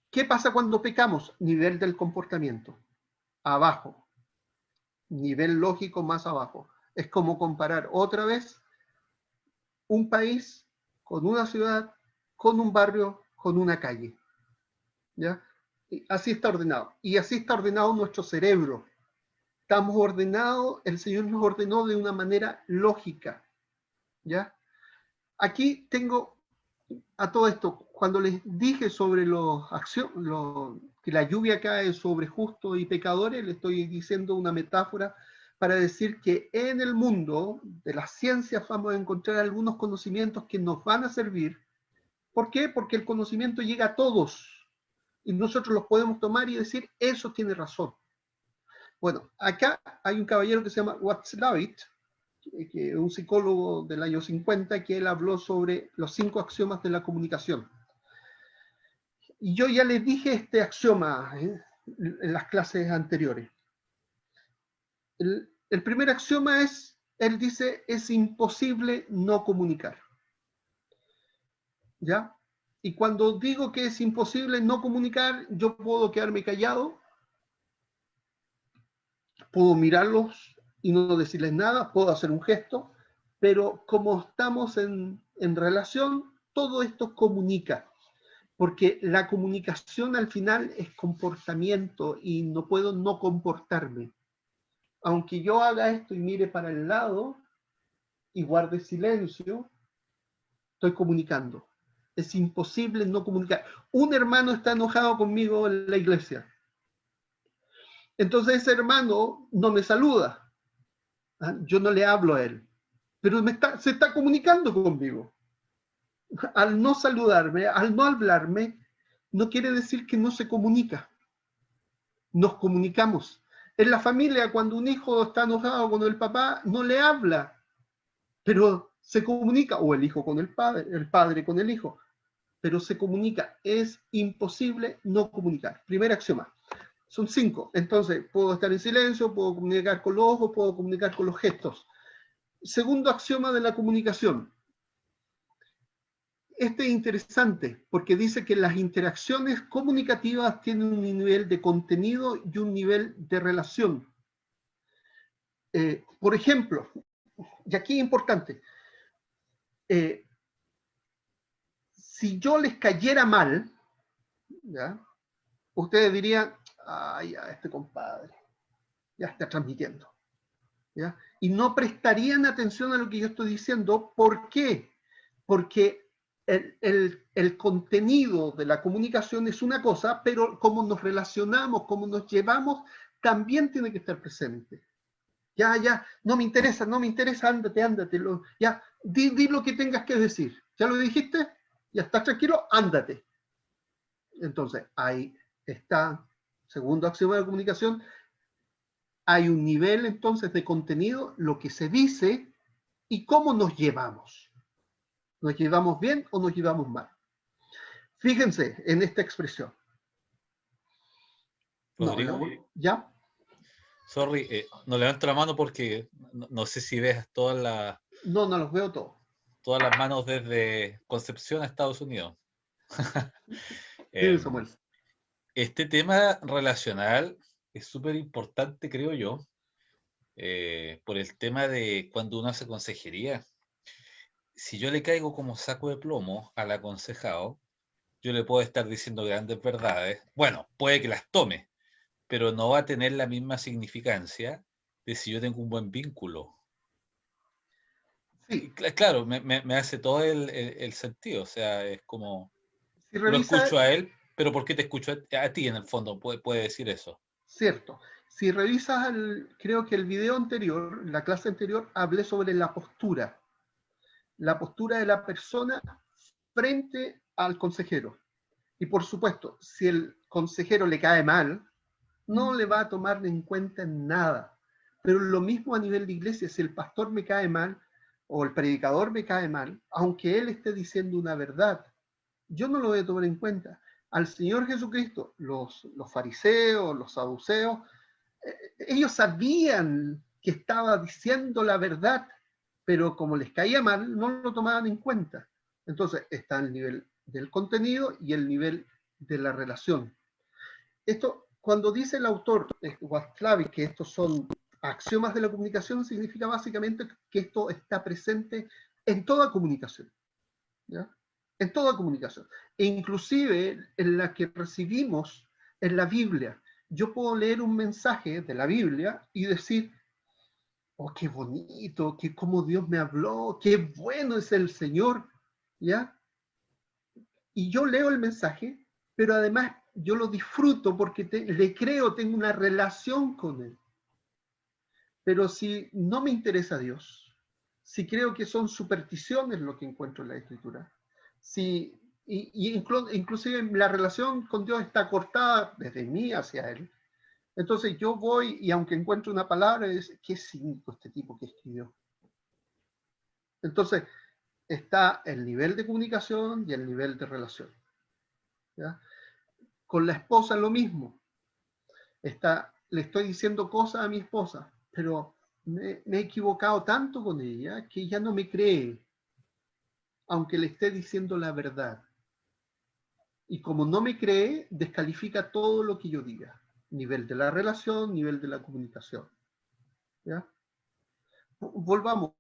[SPEAKER 1] ¿Qué pasa cuando pecamos? Nivel del comportamiento. Abajo. Nivel lógico más abajo. Es como comparar otra vez un país con una ciudad, con un barrio, con una calle. ¿Ya? Y así está ordenado. Y así está ordenado nuestro cerebro. Estamos ordenados, el Señor nos ordenó de una manera lógica. ¿Ya? Aquí tengo a todo esto, cuando les dije sobre que la lluvia cae sobre justos y pecadores, le estoy diciendo una metáfora para decir que en el mundo de las ciencias vamos a encontrar algunos conocimientos que nos van a servir. ¿Por qué? Porque el conocimiento llega a todos y nosotros los podemos tomar y decir, eso tiene razón. Bueno, acá hay un caballero que se llama Watzlawick, que es un psicólogo del año 50, que él habló sobre los 5 axiomas de la comunicación. Y yo ya les dije este axioma en las clases anteriores. El primer axioma es, él dice, es imposible no comunicar. ¿Ya? Y cuando digo que es imposible no comunicar, yo puedo quedarme callado, puedo mirarlos y no decirles nada, puedo hacer un gesto, pero como estamos en relación, todo esto comunica, porque la comunicación al final es comportamiento y no puedo no comportarme. Aunque yo haga esto y mire para el lado y guarde silencio, estoy comunicando. Es imposible no comunicar. Un hermano está enojado conmigo en la iglesia. Entonces ese hermano no me saluda. Yo no le hablo a él, pero se está comunicando conmigo. Al no saludarme, al no hablarme, no quiere decir que no se comunica. Nos comunicamos. En la familia, cuando un hijo está enojado con el papá, no le habla, pero se comunica, o el hijo con el padre con el hijo, pero se comunica. Es imposible no comunicar. Primer axioma. Son 5. Entonces, puedo estar en silencio, puedo comunicar con los ojos, puedo comunicar con los gestos. Segundo axioma de la comunicación. Este es interesante porque dice que las interacciones comunicativas tienen un nivel de contenido y un nivel de relación. Por ejemplo, y aquí es importante, si yo les cayera mal, ¿ya? Ustedes dirían, ay, ya, este compadre ya está transmitiendo, ¿ya? Y no prestarían atención a lo que yo estoy diciendo. ¿Por qué? Porque el contenido de la comunicación es una cosa, pero cómo nos relacionamos, cómo nos llevamos, también tiene que estar presente. Ya, no me interesa, ándate, ya, di lo que tengas que decir. ¿Ya lo dijiste? ¿Ya estás tranquilo? Ándate. Entonces, ahí está, segundo axioma de la comunicación, hay un nivel entonces de contenido, lo que se dice y cómo nos llevamos. ¿Nos llevamos bien o nos llevamos mal? Fíjense en esta expresión.
[SPEAKER 6] Rodrigo.
[SPEAKER 1] ¿Ya?
[SPEAKER 6] Sorry, no levanto la mano porque no sé si ves
[SPEAKER 1] No los veo todos.
[SPEAKER 6] todas las manos desde Concepción a Estados Unidos.
[SPEAKER 1] Dime, Samuel.
[SPEAKER 6] Este tema relacional es súper importante, creo yo, por el tema de cuando uno hace consejería. Si yo le caigo como saco de plomo al aconsejado, yo le puedo estar diciendo grandes verdades. Bueno, puede que las tome, pero no va a tener la misma significancia de si yo tengo un buen vínculo.
[SPEAKER 1] Sí.
[SPEAKER 6] Claro, me hace todo el sentido. O sea, es como,
[SPEAKER 1] Si
[SPEAKER 6] lo
[SPEAKER 1] revisa,
[SPEAKER 6] escucho a él, pero ¿por qué te escucho a ti en el fondo? Puede decir eso.
[SPEAKER 1] cierto. Si revisas, creo que el video anterior, la clase anterior, hablé sobre la postura de la persona frente al consejero. Y por supuesto, si el consejero le cae mal, no le va a tomar en cuenta en nada. Pero lo mismo a nivel de iglesia, si el pastor me cae mal o el predicador me cae mal, aunque él esté diciendo una verdad, yo no lo voy a tomar en cuenta. Al Señor Jesucristo, los fariseos, los saduceos, ellos sabían que estaba diciendo la verdad, pero como les caía mal, no lo tomaban en cuenta. Entonces está el nivel del contenido y el nivel de la relación. Esto, cuando dice el autor, Václavic, que estos son axiomas de la comunicación, significa básicamente que esto está presente en toda comunicación. ¿Ya? En toda comunicación. E inclusive en la que recibimos en la Biblia. Yo puedo leer un mensaje de la Biblia y decir, oh, qué bonito, que cómo Dios me habló, qué bueno es el Señor, ¿ya? Y yo leo el mensaje, pero además yo lo disfruto porque le creo, tengo una relación con Él. Pero si no me interesa Dios, si creo que son supersticiones lo que encuentro en la Escritura, inclusive la relación con Dios está cortada desde mí hacia Él, entonces yo voy y aunque encuentro una palabra, es qué cínico este tipo que escribió. Entonces está el nivel de comunicación y el nivel de relación. ¿Ya? Con la esposa lo mismo. Le estoy diciendo cosas a mi esposa, pero me he equivocado tanto con ella que ella no me cree, aunque le esté diciendo la verdad. Y como no me cree, descalifica todo lo que yo diga. Nivel de la relación, nivel de la comunicación. ¿Ya? Volvamos.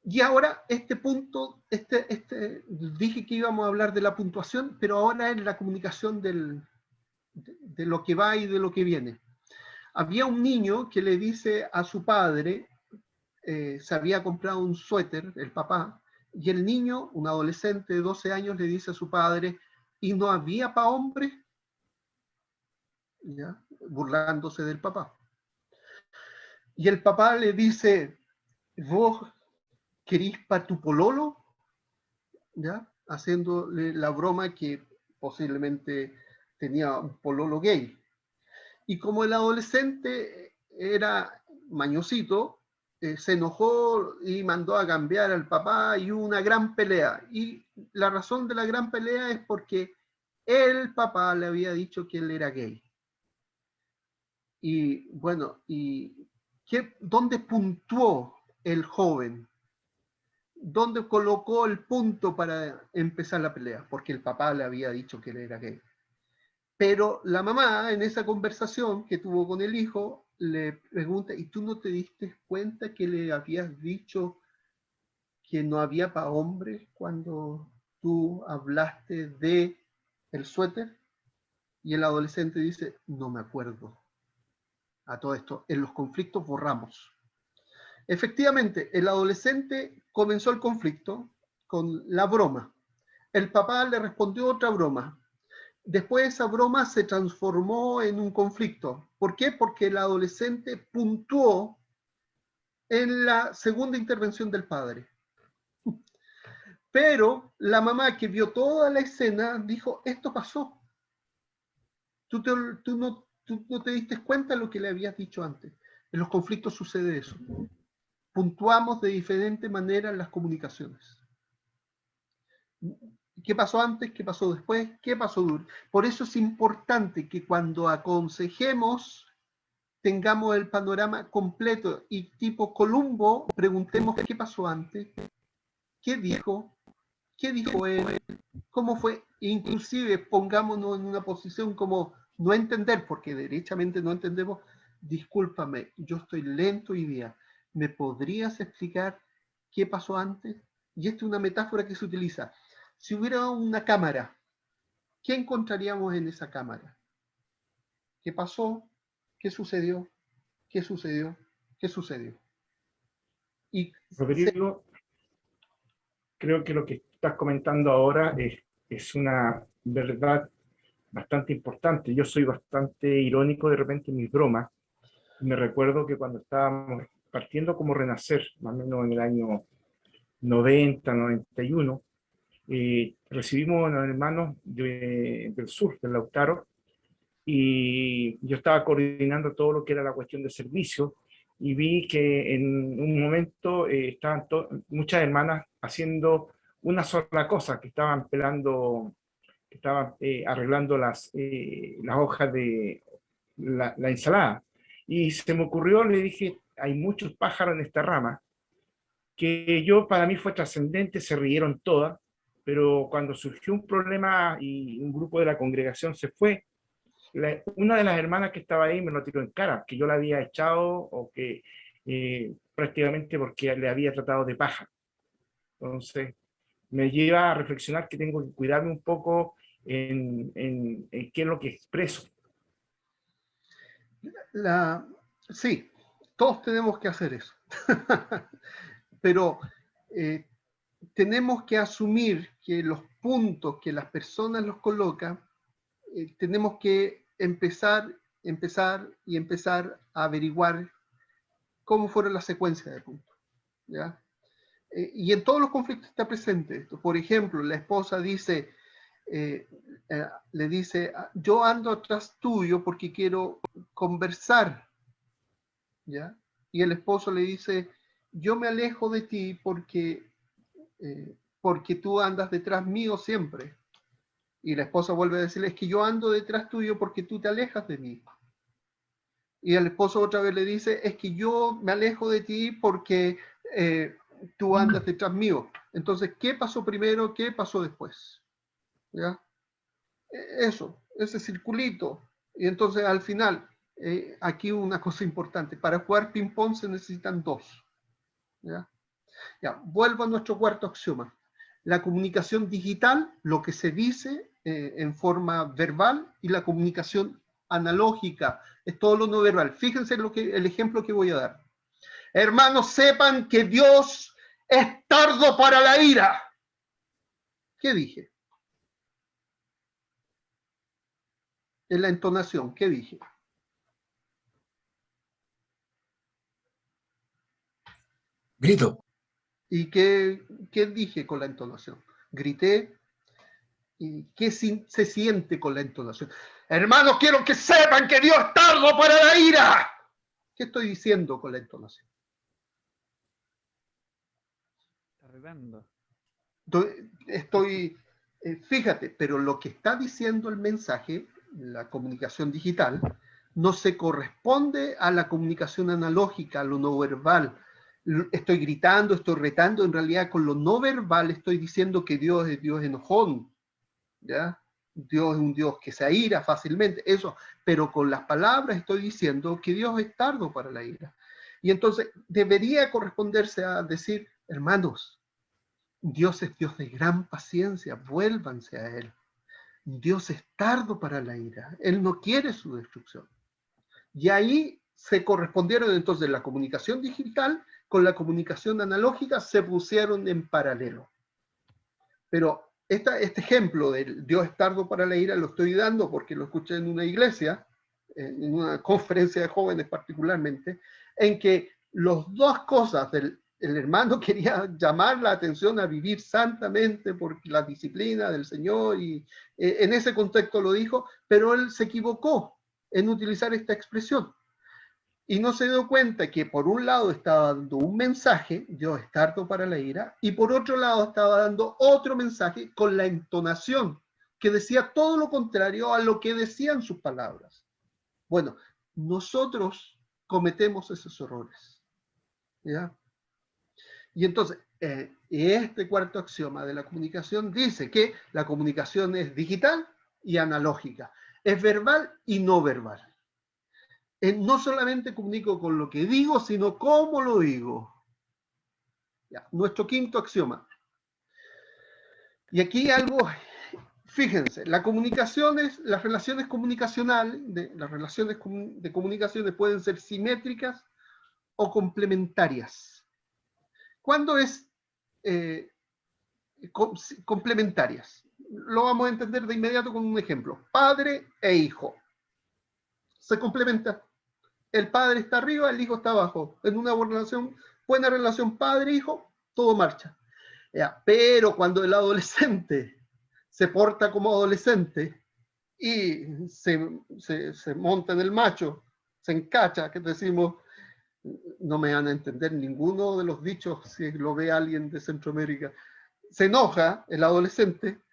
[SPEAKER 1] Y ahora este punto, dije que íbamos a hablar de la puntuación, pero ahora es la comunicación de lo que va y de lo que viene. Había un niño que le dice a su padre, se había comprado un suéter, el papá, y el niño, un adolescente de 12 años, le dice a su padre, ¿y no había para hombres? ¿Ya? Burlándose del papá. Y el papá le dice, ¿vos querís para tu pololo? ¿Ya? Haciéndole la broma que posiblemente tenía un pololo gay. Y como el adolescente era mañosito, se enojó y mandó a cambiar al papá y hubo una gran pelea. Y la razón de la gran pelea es porque el papá le había dicho que él era gay. Y bueno, ¿dónde puntuó el joven? ¿Dónde colocó el punto para empezar la pelea? Porque el papá le había dicho que él era gay. Pero la mamá, en esa conversación que tuvo con el hijo, le pregunta, ¿y tú no te diste cuenta que le habías dicho que no había para hombres cuando tú hablaste de el suéter? Y el adolescente dice, no me acuerdo. A todo esto, en los conflictos borramos. Efectivamente, el adolescente comenzó el conflicto con la broma. El papá le respondió otra broma. Después esa broma se transformó en un conflicto. ¿Por qué? Porque el adolescente puntuó en la segunda intervención del padre. Pero la mamá que vio toda la escena dijo, esto pasó. Tú no te diste cuenta de lo que le habías dicho antes. En los conflictos sucede eso. Puntuamos de diferente manera en las comunicaciones. ¿Qué pasó antes? ¿Qué pasó después? ¿Qué pasó durante? Por eso es importante que cuando aconsejemos tengamos el panorama completo y tipo Columbo preguntemos qué pasó antes, qué dijo él, cómo fue, inclusive pongámonos en una posición como no entender, porque derechamente no entendemos. Discúlpame, yo estoy lento hoy día, ¿me podrías explicar qué pasó antes? Y esta es una metáfora que se utiliza. Si hubiera una cámara, ¿qué encontraríamos en esa cámara? ¿Qué pasó? ¿Qué sucedió? ¿Qué sucedió? ¿Qué sucedió? Y
[SPEAKER 4] Rodrigo, creo que lo que estás comentando ahora es una verdad bastante importante. Yo soy bastante irónico de repente en mis bromas. Me recuerdo que cuando estábamos partiendo como Renacer, más o menos en el año 90, 91, recibimos a los hermanos del sur, del Lautaro, y yo estaba coordinando todo lo que era la cuestión de servicio, y vi que en un momento estaban muchas hermanas haciendo una sola cosa, que estaban pelando, que estaban arreglando las hojas de la ensalada. Y se me ocurrió, le dije, hay muchos pájaros en esta rama, que para mí fue trascendente, se rieron todas, pero cuando surgió un problema y un grupo de la congregación se fue, una de las hermanas que estaba ahí me lo tiró en cara, que yo la había echado o que prácticamente porque le había tratado de paja. Entonces, me lleva a reflexionar que tengo que cuidarme un poco en qué es lo que expreso.
[SPEAKER 1] sí, todos tenemos que hacer eso. Pero tenemos que asumir que los puntos que las personas los colocan, tenemos que empezar a averiguar cómo fueron las secuencias de puntos, ¿ya? Y en todos los conflictos está presente. Por ejemplo, la esposa dice, le dice, yo ando atrás tuyo porque quiero conversar, ¿ya? Y el esposo le dice, yo me alejo de ti porque tú andas detrás mío siempre. Y la esposa vuelve a decirle, es que yo ando detrás tuyo porque tú te alejas de mí. Y el esposo otra vez le dice, es que yo me alejo de ti porque tú andas detrás mío. Entonces, ¿qué pasó primero? ¿Qué pasó después? ¿Ya? Eso, ese circulito. Y entonces al final, aquí una cosa importante, para jugar ping-pong se necesitan dos. ¿Ya? Ya, vuelvo a nuestro cuarto axioma. La comunicación digital, lo que se dice en forma verbal, y la comunicación analógica, es todo lo no verbal. Fíjense el ejemplo que voy a dar. Hermanos, sepan que Dios es tardo para la ira. ¿Qué dije? En la entonación, ¿qué dije?
[SPEAKER 7] Grito.
[SPEAKER 1] ¿Y qué dije con la entonación? Grité. ¿Y qué se siente con la entonación? Hermanos, quiero que sepan que Dios es tardo para la ira. ¿Qué estoy diciendo con la entonación? Fíjate, pero lo que está diciendo el mensaje, la comunicación digital, no se corresponde a la comunicación analógica, a lo no verbal. Estoy gritando, estoy retando, en realidad con lo no verbal estoy diciendo que Dios es Dios enojón, ¿ya? Dios es un Dios que se aira fácilmente, eso, pero con las palabras estoy diciendo que Dios es tardo para la ira. Y entonces debería corresponderse a decir, hermanos, Dios es Dios de gran paciencia, vuélvanse a Él. Dios es tardo para la ira, Él no quiere su destrucción. Y ahí se correspondieron entonces la comunicación digital con la comunicación analógica, se pusieron en paralelo. Pero este ejemplo de Dios es tardo para la ira lo estoy dando porque lo escuché en una iglesia, en una conferencia de jóvenes particularmente, en que las dos cosas el hermano quería llamar la atención a vivir santamente por la disciplina del Señor y en ese contexto lo dijo, pero él se equivocó en utilizar esta expresión. y no se dio cuenta que por un lado estaba dando un mensaje, Dios es tardo para la ira, y por otro lado estaba dando otro mensaje con la entonación, que decía todo lo contrario a lo que decían sus palabras. Bueno, nosotros cometemos esos errores, ¿ya? Y entonces, este cuarto axioma de la comunicación dice que la comunicación es digital y analógica, es verbal y no verbal. No solamente comunico con lo que digo, sino cómo lo digo. Ya, nuestro quinto axioma. Y aquí algo, fíjense, las relaciones comunicacionales, las relaciones de comunicaciones pueden ser simétricas o complementarias. ¿Cuándo es complementarias? Lo vamos a entender de inmediato con un ejemplo. Padre e hijo. Se complementan. El padre está arriba, el hijo está abajo. En una buena relación padre-hijo, todo marcha. Ya, pero cuando el adolescente se porta como adolescente y se monta en el macho, se encacha, que decimos, no me van a entender ninguno de los dichos si lo ve alguien de Centroamérica, se enoja el adolescente,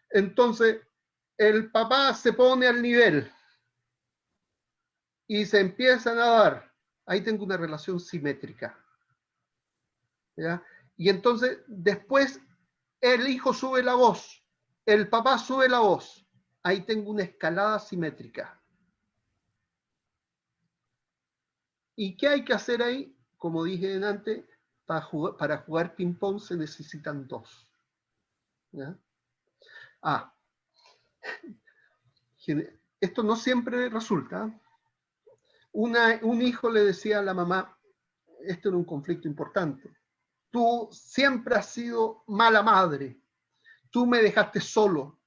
[SPEAKER 1] entonces el papá se pone al nivel y se empiezan a dar. Ahí tengo una relación simétrica. ¿Ya? Y entonces después el hijo sube la voz, el papá sube la voz. Ahí tengo una escalada simétrica. ¿Y qué hay que hacer ahí? Como dije antes, para jugar ping-pong se necesitan dos. ¿Ya? Esto no siempre resulta. Un hijo le decía a la mamá, esto era un conflicto importante, tú siempre has sido mala madre, tú me dejaste solo,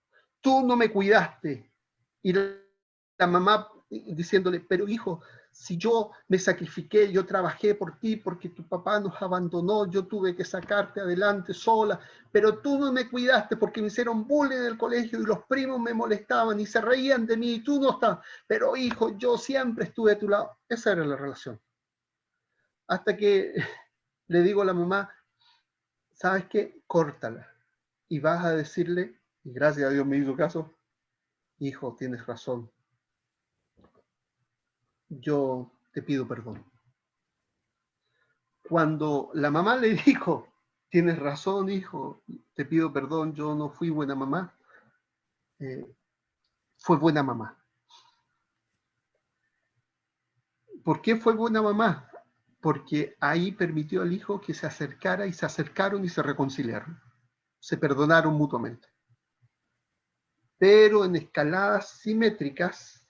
[SPEAKER 1] tú no me cuidaste. Y la mamá diciéndole, pero hijo, si yo me sacrifiqué, yo trabajé por ti porque tu papá nos abandonó, yo tuve que sacarte adelante sola, pero tú no me cuidaste porque me hicieron bullying en el colegio y los primos me molestaban y se reían de mí y tú no estabas. Pero hijo, yo siempre estuve a tu lado. Esa era la relación. Hasta que le digo a la mamá, ¿sabes qué? Córtala. Y vas a decirle, y gracias a Dios me hizo caso, hijo, tienes razón. Yo te pido perdón. Cuando la mamá le dijo, tienes razón, hijo, te pido perdón, yo no fui buena mamá, fue buena mamá. ¿Por qué fue buena mamá? Porque ahí permitió al hijo que se acercara y se acercaron y se reconciliaron. Se perdonaron mutuamente. Pero en escaladas simétricas,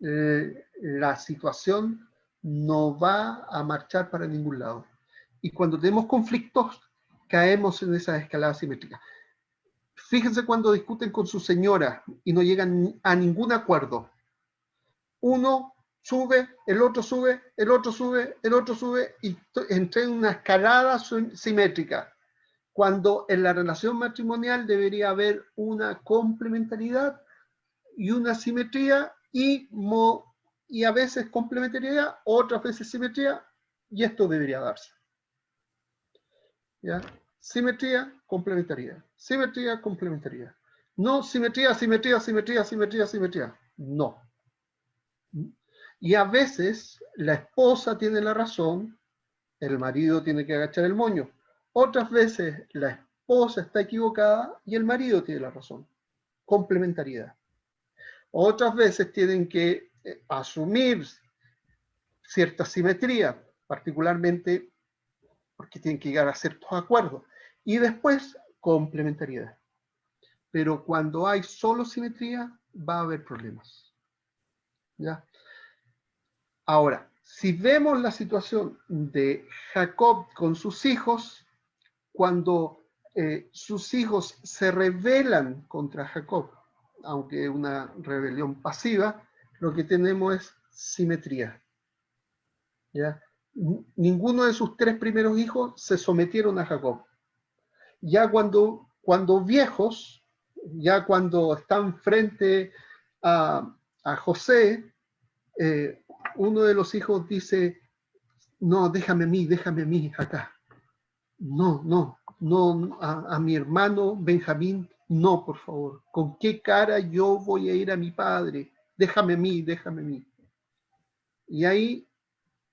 [SPEAKER 1] la situación no va a marchar para ningún lado. Y cuando tenemos conflictos, caemos en esas escaladas simétricas. Fíjense cuando discuten con su señora y no llegan a ningún acuerdo. Uno sube, el otro sube, el otro sube, el otro sube, y entra en una escalada simétrica. Cuando en la relación matrimonial debería haber una complementariedad y una simetría y a veces complementariedad, otras veces simetría, y esto debería darse. ¿Ya? Simetría, complementariedad. Simetría, complementariedad. No simetría, simetría, simetría, simetría, simetría. No. Y a veces la esposa tiene la razón, el marido tiene que agachar el moño. Otras veces la esposa está equivocada y el marido tiene la razón. Complementariedad. Otras veces tienen que asumir cierta simetría, particularmente porque tienen que llegar a ciertos acuerdos. Y después, complementariedad. Pero cuando hay solo simetría, va a haber problemas. ¿Ya? Ahora, si vemos la situación de Jacob con sus hijos, cuando sus hijos se rebelan contra Jacob, aunque es una rebelión pasiva, lo que tenemos es simetría. ¿Ya? Ninguno de sus tres primeros hijos se sometieron a Jacob. Ya cuando viejos, ya cuando están frente a José, uno de los hijos dice, no, déjame a mí acá. No, a mi hermano Benjamín, no, por favor. ¿Con qué cara yo voy a ir a mi padre? Déjame a mí. Y ahí,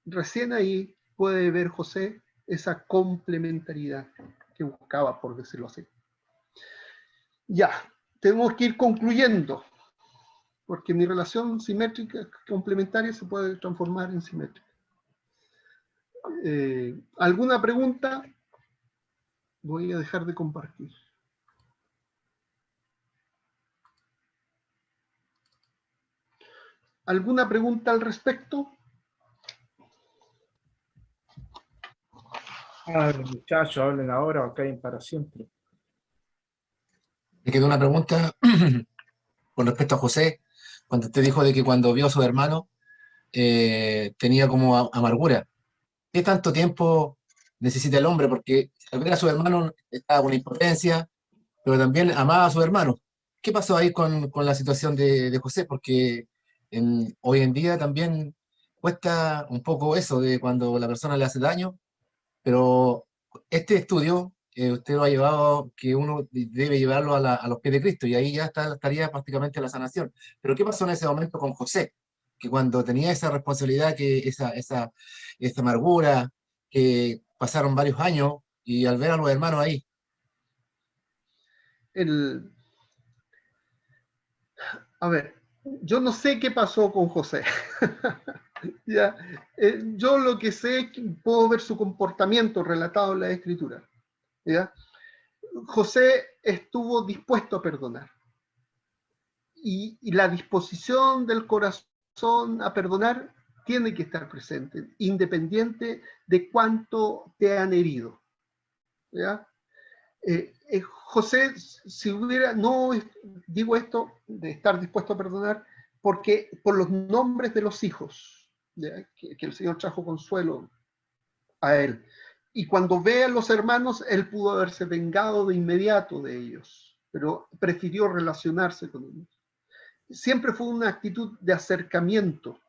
[SPEAKER 1] recién ahí, puede ver José esa complementariedad que buscaba, por decirlo así. Ya, tenemos que ir concluyendo, porque mi relación simétrica complementaria se puede transformar en simétrica. ¿Alguna pregunta? Voy a dejar de compartir. ¿Alguna pregunta al respecto?
[SPEAKER 4] Hablen, muchachos, hablen ahora o caen para siempre.
[SPEAKER 7] Me quedó una pregunta con respecto a José, cuando usted dijo de que cuando vio a su hermano tenía como amargura. ¿Qué tanto tiempo necesita el hombre? Porque al ver a su hermano estaba con impotencia, pero también amaba a su hermano. ¿Qué pasó ahí con la situación de José? Porque hoy en día también cuesta un poco eso de cuando la persona le hace daño, pero este estudio usted lo ha llevado, que uno debe llevarlo a los pies de Cristo, y ahí ya estaría prácticamente la sanación. Pero ¿qué pasó en ese momento con José? Que cuando tenía esa responsabilidad, que esa amargura, que pasaron varios años, y al ver a los hermanos ahí.
[SPEAKER 1] A ver, yo no sé qué pasó con José. ¿Ya? Yo lo que sé es que puedo ver su comportamiento relatado en la Escritura. ¿Ya? José estuvo dispuesto a perdonar. Y la disposición del corazón a perdonar tiene que estar presente, independiente de cuánto te han herido. ¿Ya? José, si hubiera, no digo esto de estar dispuesto a perdonar, porque por los nombres de los hijos, que el Señor trajo consuelo a él. Y cuando ve a los hermanos, él pudo haberse vengado de inmediato de ellos, pero prefirió relacionarse con ellos. Siempre fue una actitud de acercamiento,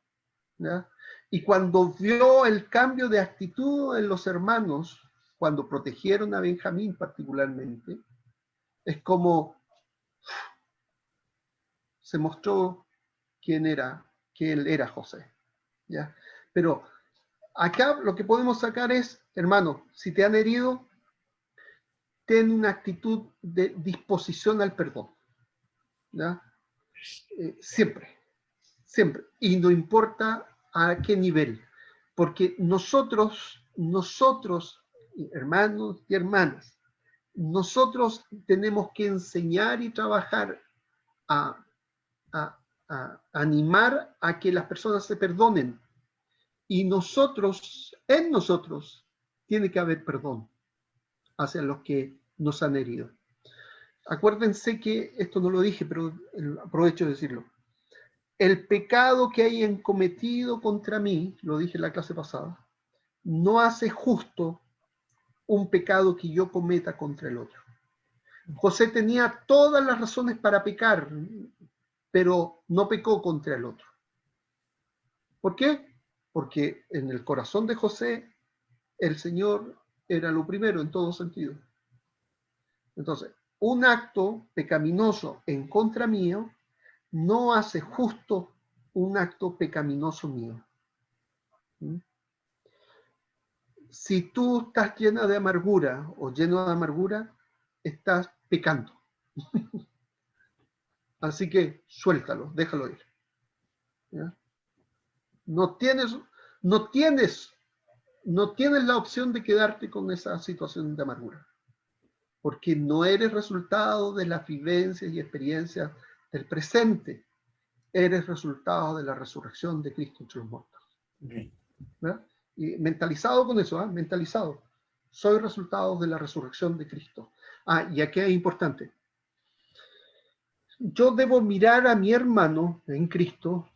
[SPEAKER 1] ¿ya? Y cuando vio el cambio de actitud en los hermanos, cuando protegieron a Benjamín particularmente, es como se mostró que él era José, ¿ya? Pero acá lo que podemos sacar es, hermano, si te han herido, ten una actitud de disposición al perdón, ¿ya? Siempre. Y no importa a qué nivel, porque nosotros, hermanos y hermanas, nosotros tenemos que enseñar y trabajar a animar a que las personas se perdonen. Y en nosotros, tiene que haber perdón hacia los que nos han herido. Acuérdense que, esto no lo dije, pero aprovecho de decirlo. El pecado que hayan cometido contra mí, lo dije en la clase pasada, no hace justo un pecado que yo cometa contra el otro. José tenía todas las razones para pecar, pero no pecó contra el otro. ¿Por qué? Porque en el corazón de José, el Señor era lo primero en todo sentido. Entonces, un acto pecaminoso en contra mío no hace justo un acto pecaminoso mío. ¿Mm? Si tú estás llena de amargura o lleno de amargura, estás pecando. Así que suéltalo, déjalo ir. ¿Ya? No tienes la opción de quedarte con esa situación de amargura, porque no eres resultado de las vivencias y experiencias del presente, eres resultado de la resurrección de Cristo entre los muertos. ¿Ya? Y mentalizado con eso, mentalizado. Soy resultado de la resurrección de Cristo. Y aquí es importante. Yo debo mirar a mi hermano en Cristo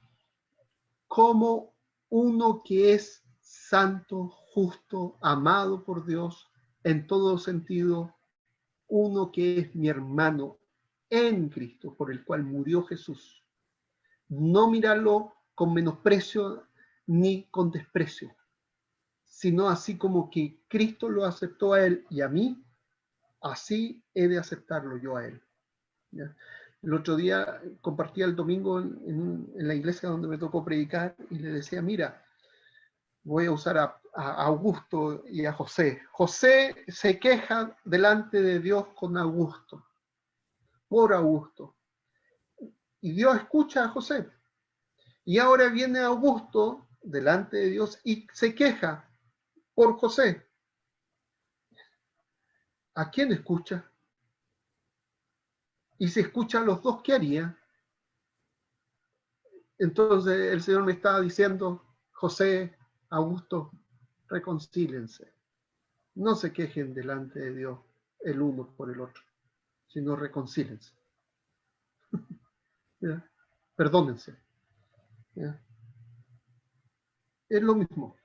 [SPEAKER 1] como uno que es santo, justo, amado por Dios en todo sentido, uno que es mi hermano en Cristo, por el cual murió Jesús. No mirarlo con menosprecio ni con desprecio, sino así como que Cristo lo aceptó a él y a mí, así he de aceptarlo yo a él. ¿Ya? El otro día compartía el domingo en la iglesia donde me tocó predicar y le decía, mira, voy a usar a Augusto y a José. José se queja delante de Dios con Augusto, por Augusto. Y Dios escucha a José. Y ahora viene Augusto delante de Dios y se queja por José. ¿A quién escucha? Y si escucha a los dos, ¿qué haría? Entonces el Señor me estaba diciendo, José, Augusto, reconcílense. No se quejen delante de Dios el uno por el otro, sino reconcílense. ¿Ya? Perdónense. ¿Ya? Es lo mismo.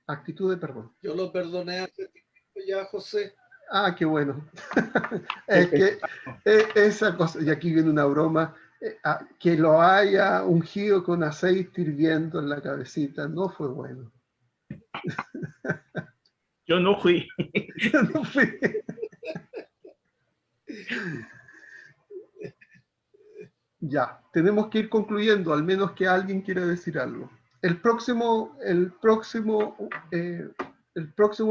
[SPEAKER 1] Actitud de perdón.
[SPEAKER 8] Yo lo perdoné hace tiempo ya, José.
[SPEAKER 1] Ah, qué bueno. Es que esa cosa, y aquí viene una broma, que lo haya ungido con aceite hirviendo en la cabecita, no fue bueno.
[SPEAKER 4] Yo no fui.
[SPEAKER 1] No fue. Ya, tenemos que ir concluyendo, al menos que alguien quiera decir algo. El próximo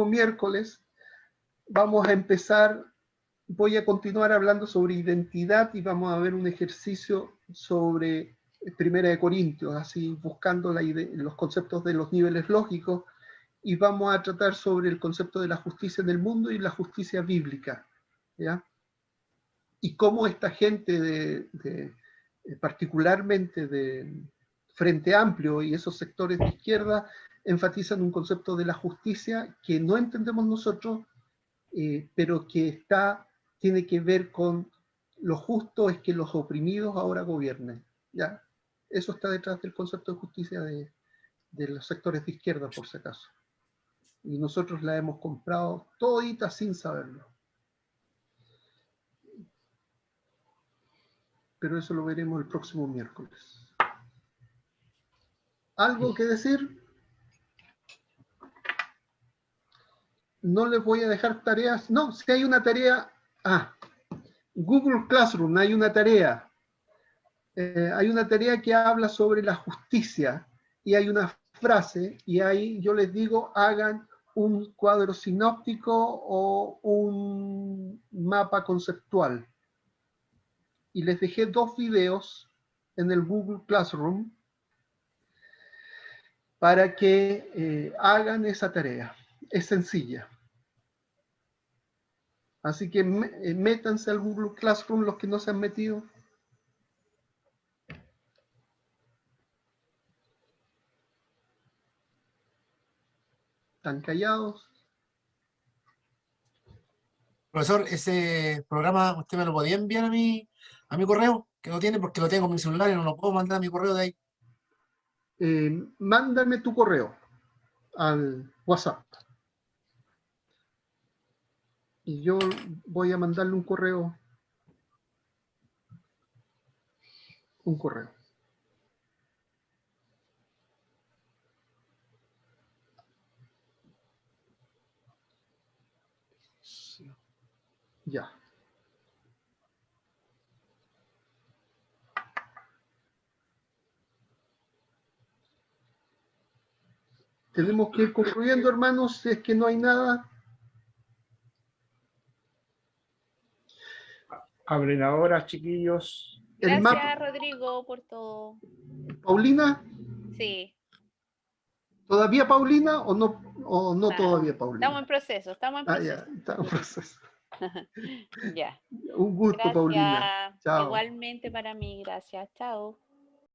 [SPEAKER 1] miércoles vamos a empezar, voy a continuar hablando sobre identidad y vamos a ver un ejercicio sobre Primera de Corintios, así buscando los conceptos de los niveles lógicos, y vamos a tratar sobre el concepto de la justicia en el mundo y la justicia bíblica, ¿ya? Y cómo esta gente particularmente de Frente Amplio y esos sectores de izquierda enfatizan un concepto de la justicia que no entendemos nosotros, pero que tiene que ver con lo justo es que los oprimidos ahora gobiernen. ¿Ya? Eso está detrás del concepto de justicia de los sectores de izquierda, por si acaso. Y nosotros la hemos comprado todita sin saberlo. Pero eso lo veremos el próximo miércoles. ¿Algo que decir? No les voy a dejar tareas. No, si hay una tarea. Google Classroom, hay una tarea. Hay una tarea que habla sobre la justicia y hay una frase y ahí yo les digo, hagan un cuadro sinóptico o un mapa conceptual. Y les dejé 2 videos en el Google Classroom para que hagan esa tarea. Es sencilla. Así que métanse al Google Classroom los que no se han metido. ¿Están callados?
[SPEAKER 7] Profesor, ese programa usted me lo podía enviar a mi correo, que no tiene porque lo tengo en mi celular y no lo puedo mandar a mi correo de ahí.
[SPEAKER 1] Mándame tu correo al WhatsApp. Y yo voy a mandarle un correo. Ya. Tenemos que ir concluyendo, hermanos, si es que no hay nada.
[SPEAKER 4] Abren ahora, chiquillos.
[SPEAKER 3] Gracias, Rodrigo, por todo.
[SPEAKER 1] ¿Paulina?
[SPEAKER 3] Sí.
[SPEAKER 1] ¿Todavía Paulina o no todavía Paulina?
[SPEAKER 3] Estamos en proceso,
[SPEAKER 1] Ya, estamos en proceso.
[SPEAKER 3] Ya.
[SPEAKER 1] Un gusto,
[SPEAKER 3] Gracias.
[SPEAKER 1] Paulina. Chao.
[SPEAKER 3] Igualmente para mí, gracias. Chao.